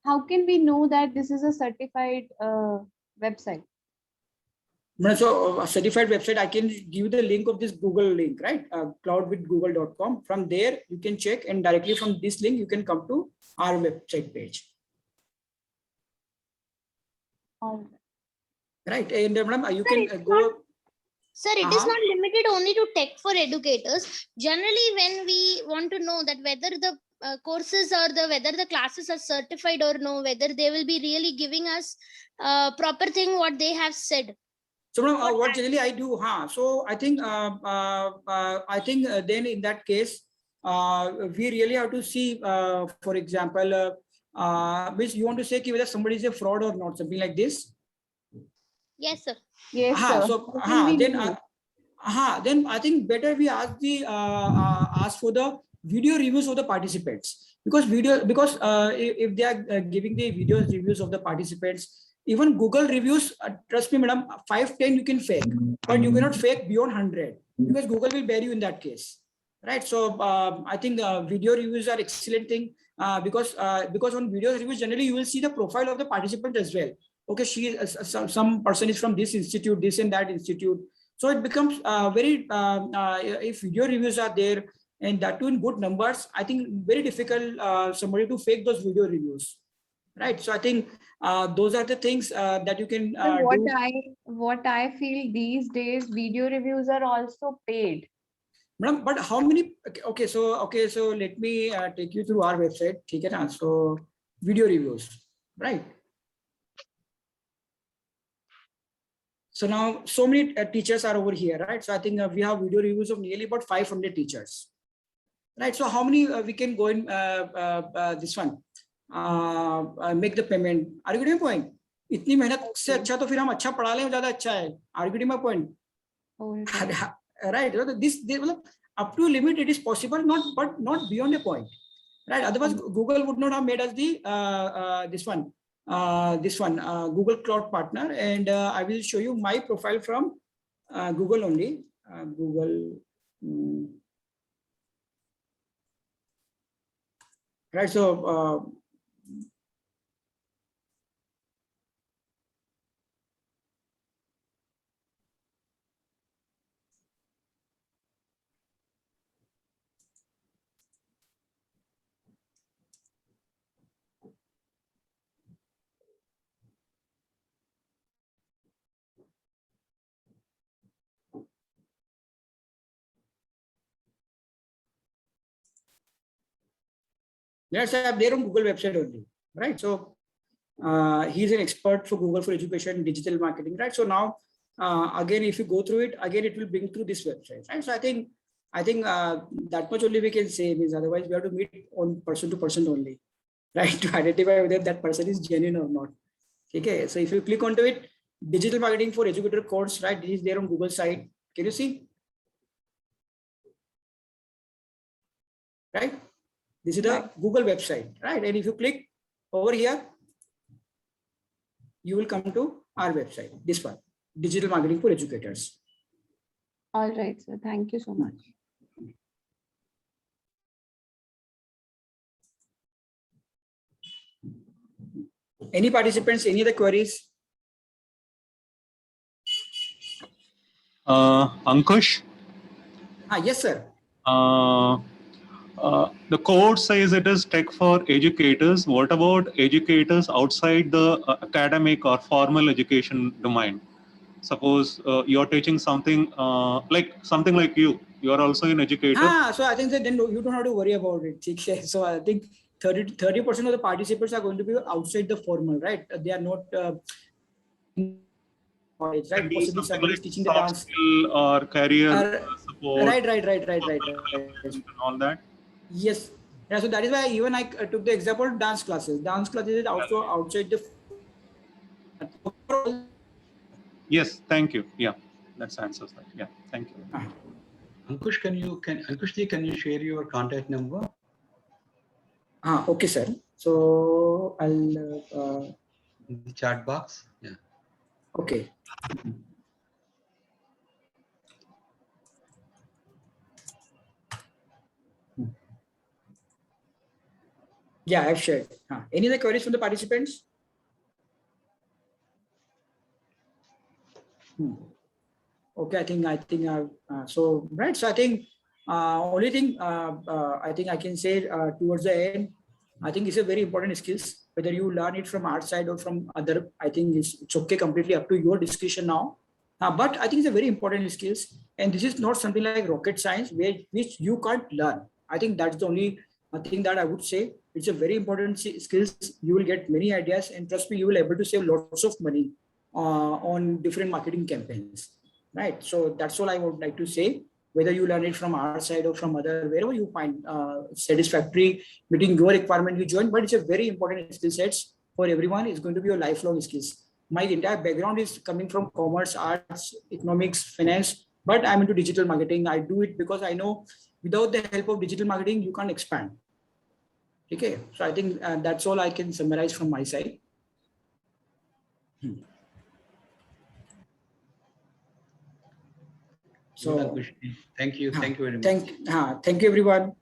How can we know that this is a certified website? So a certified website, I can give you the link of this Google link, right? Cloudwithgoogle.com. From there, you can check, and directly from this link, you can come to our website page. Right. And madam, you can go. Sir, it is not limited only to Tech for Educators. Generally, when we want to know that whether the courses or whether the classes are certified or no, whether they will be really giving us proper thing what they have said. So what generally I do, so I think then in that case, we really have to see, for example, which you want to say whether somebody is a fraud or not, something like this. Yes, sir. Yes, हाँ, sir. so What will we do? then I think better we ask for the video reviews of the participants, because if they are giving the video reviews of the participants, even Google reviews, trust me, madam, 5-10 you can fake, but you cannot fake beyond 100, because Google will bear you in that case, right? So I think video reviews are excellent thing, because on video reviews generally you will see the profile of the participant as well. Okay, she is some person is from this institute, this and that institute. So it becomes if video reviews are there and that too in good numbers, I think very difficult somebody to fake those video reviews, right? So I think those are the things that you can So do. what I feel these days, video reviews are also paid. Madam, but how many? Okay, so let me take you through our website. Okay, na? So video reviews, right? So now so many teachers are over here, right? So I think we have video reviews of nearly about 500 teachers, right? So how many we can go in this one, make the payment? Are you getting my point? इतनी मेहनत से अच्छा तो फिर हम अच्छा पढ़ा लें, ज़्यादा अच्छा है. Are you getting my point? Right? This up to a limit it is possible, but not beyond a point, right? Otherwise Google would not have made us the this one Google Cloud Partner, and I will show you my profile from Google only. Google, right? So yes, I have there on Google website only, right? So he's an expert for Google for Education, digital marketing, right? So now again, if you go through it, again it will bring through this website, right? So I think that much only we can say, means otherwise we have to meet on person to person only, right, to identify whether that person is genuine or not. Okay, so if you click onto it, digital marketing for educator course, right? This is there on Google site. Can you see? Right? This is the Google website, right? And if you click over here, you will come to our website, this one, digital marketing for educators. All right, sir. Thank you so much. Any participants, any other queries? Ankush? Yes, sir. The code says it is tech for educators. What about educators outside the academic or formal education domain? Suppose you're teaching something like you are also an educator. So I think that then you don't have to worry about it. So I think 30% of the participants are going to be outside the formal, right? They are not college, right? Possibly somebody is teaching the dance skill or career support. Right. And all that. Yes. Yeah, so that is why even I took the example of dance classes. Dance classes is also outside the. Yes, thank you. Yeah, that answers that. Yeah, thank you. Ankush, can you share your contact number? Okay, sir. So I'll in the chat box. Yeah. Okay. Yeah, I've shared. Any other queries from the participants? Okay, I think so, right. So I think only thing I think I can say towards the end, I think it's a very important skills. Whether you learn it from our side or from other, I think it's okay, completely up to your discretion now. But I think it's a very important skills, and this is not something like rocket science which you can't learn. I think that's the only thing that I would say. It's a very important skills. You will get many ideas, and trust me, you will be able to save lots of money on different marketing campaigns, right? So that's all I would like to say. whether you learn it from our side or from other, wherever you find satisfactory meeting your requirement, you join. But it's a very important skill sets for everyone. It's going to be your lifelong skills. My entire background is coming from commerce, arts, economics, finance, but I'm into digital marketing. I do it because I know without the help of digital marketing, you can't expand. Okay, so I think that's all I can summarize from my side. So thank you very much. thank you everyone.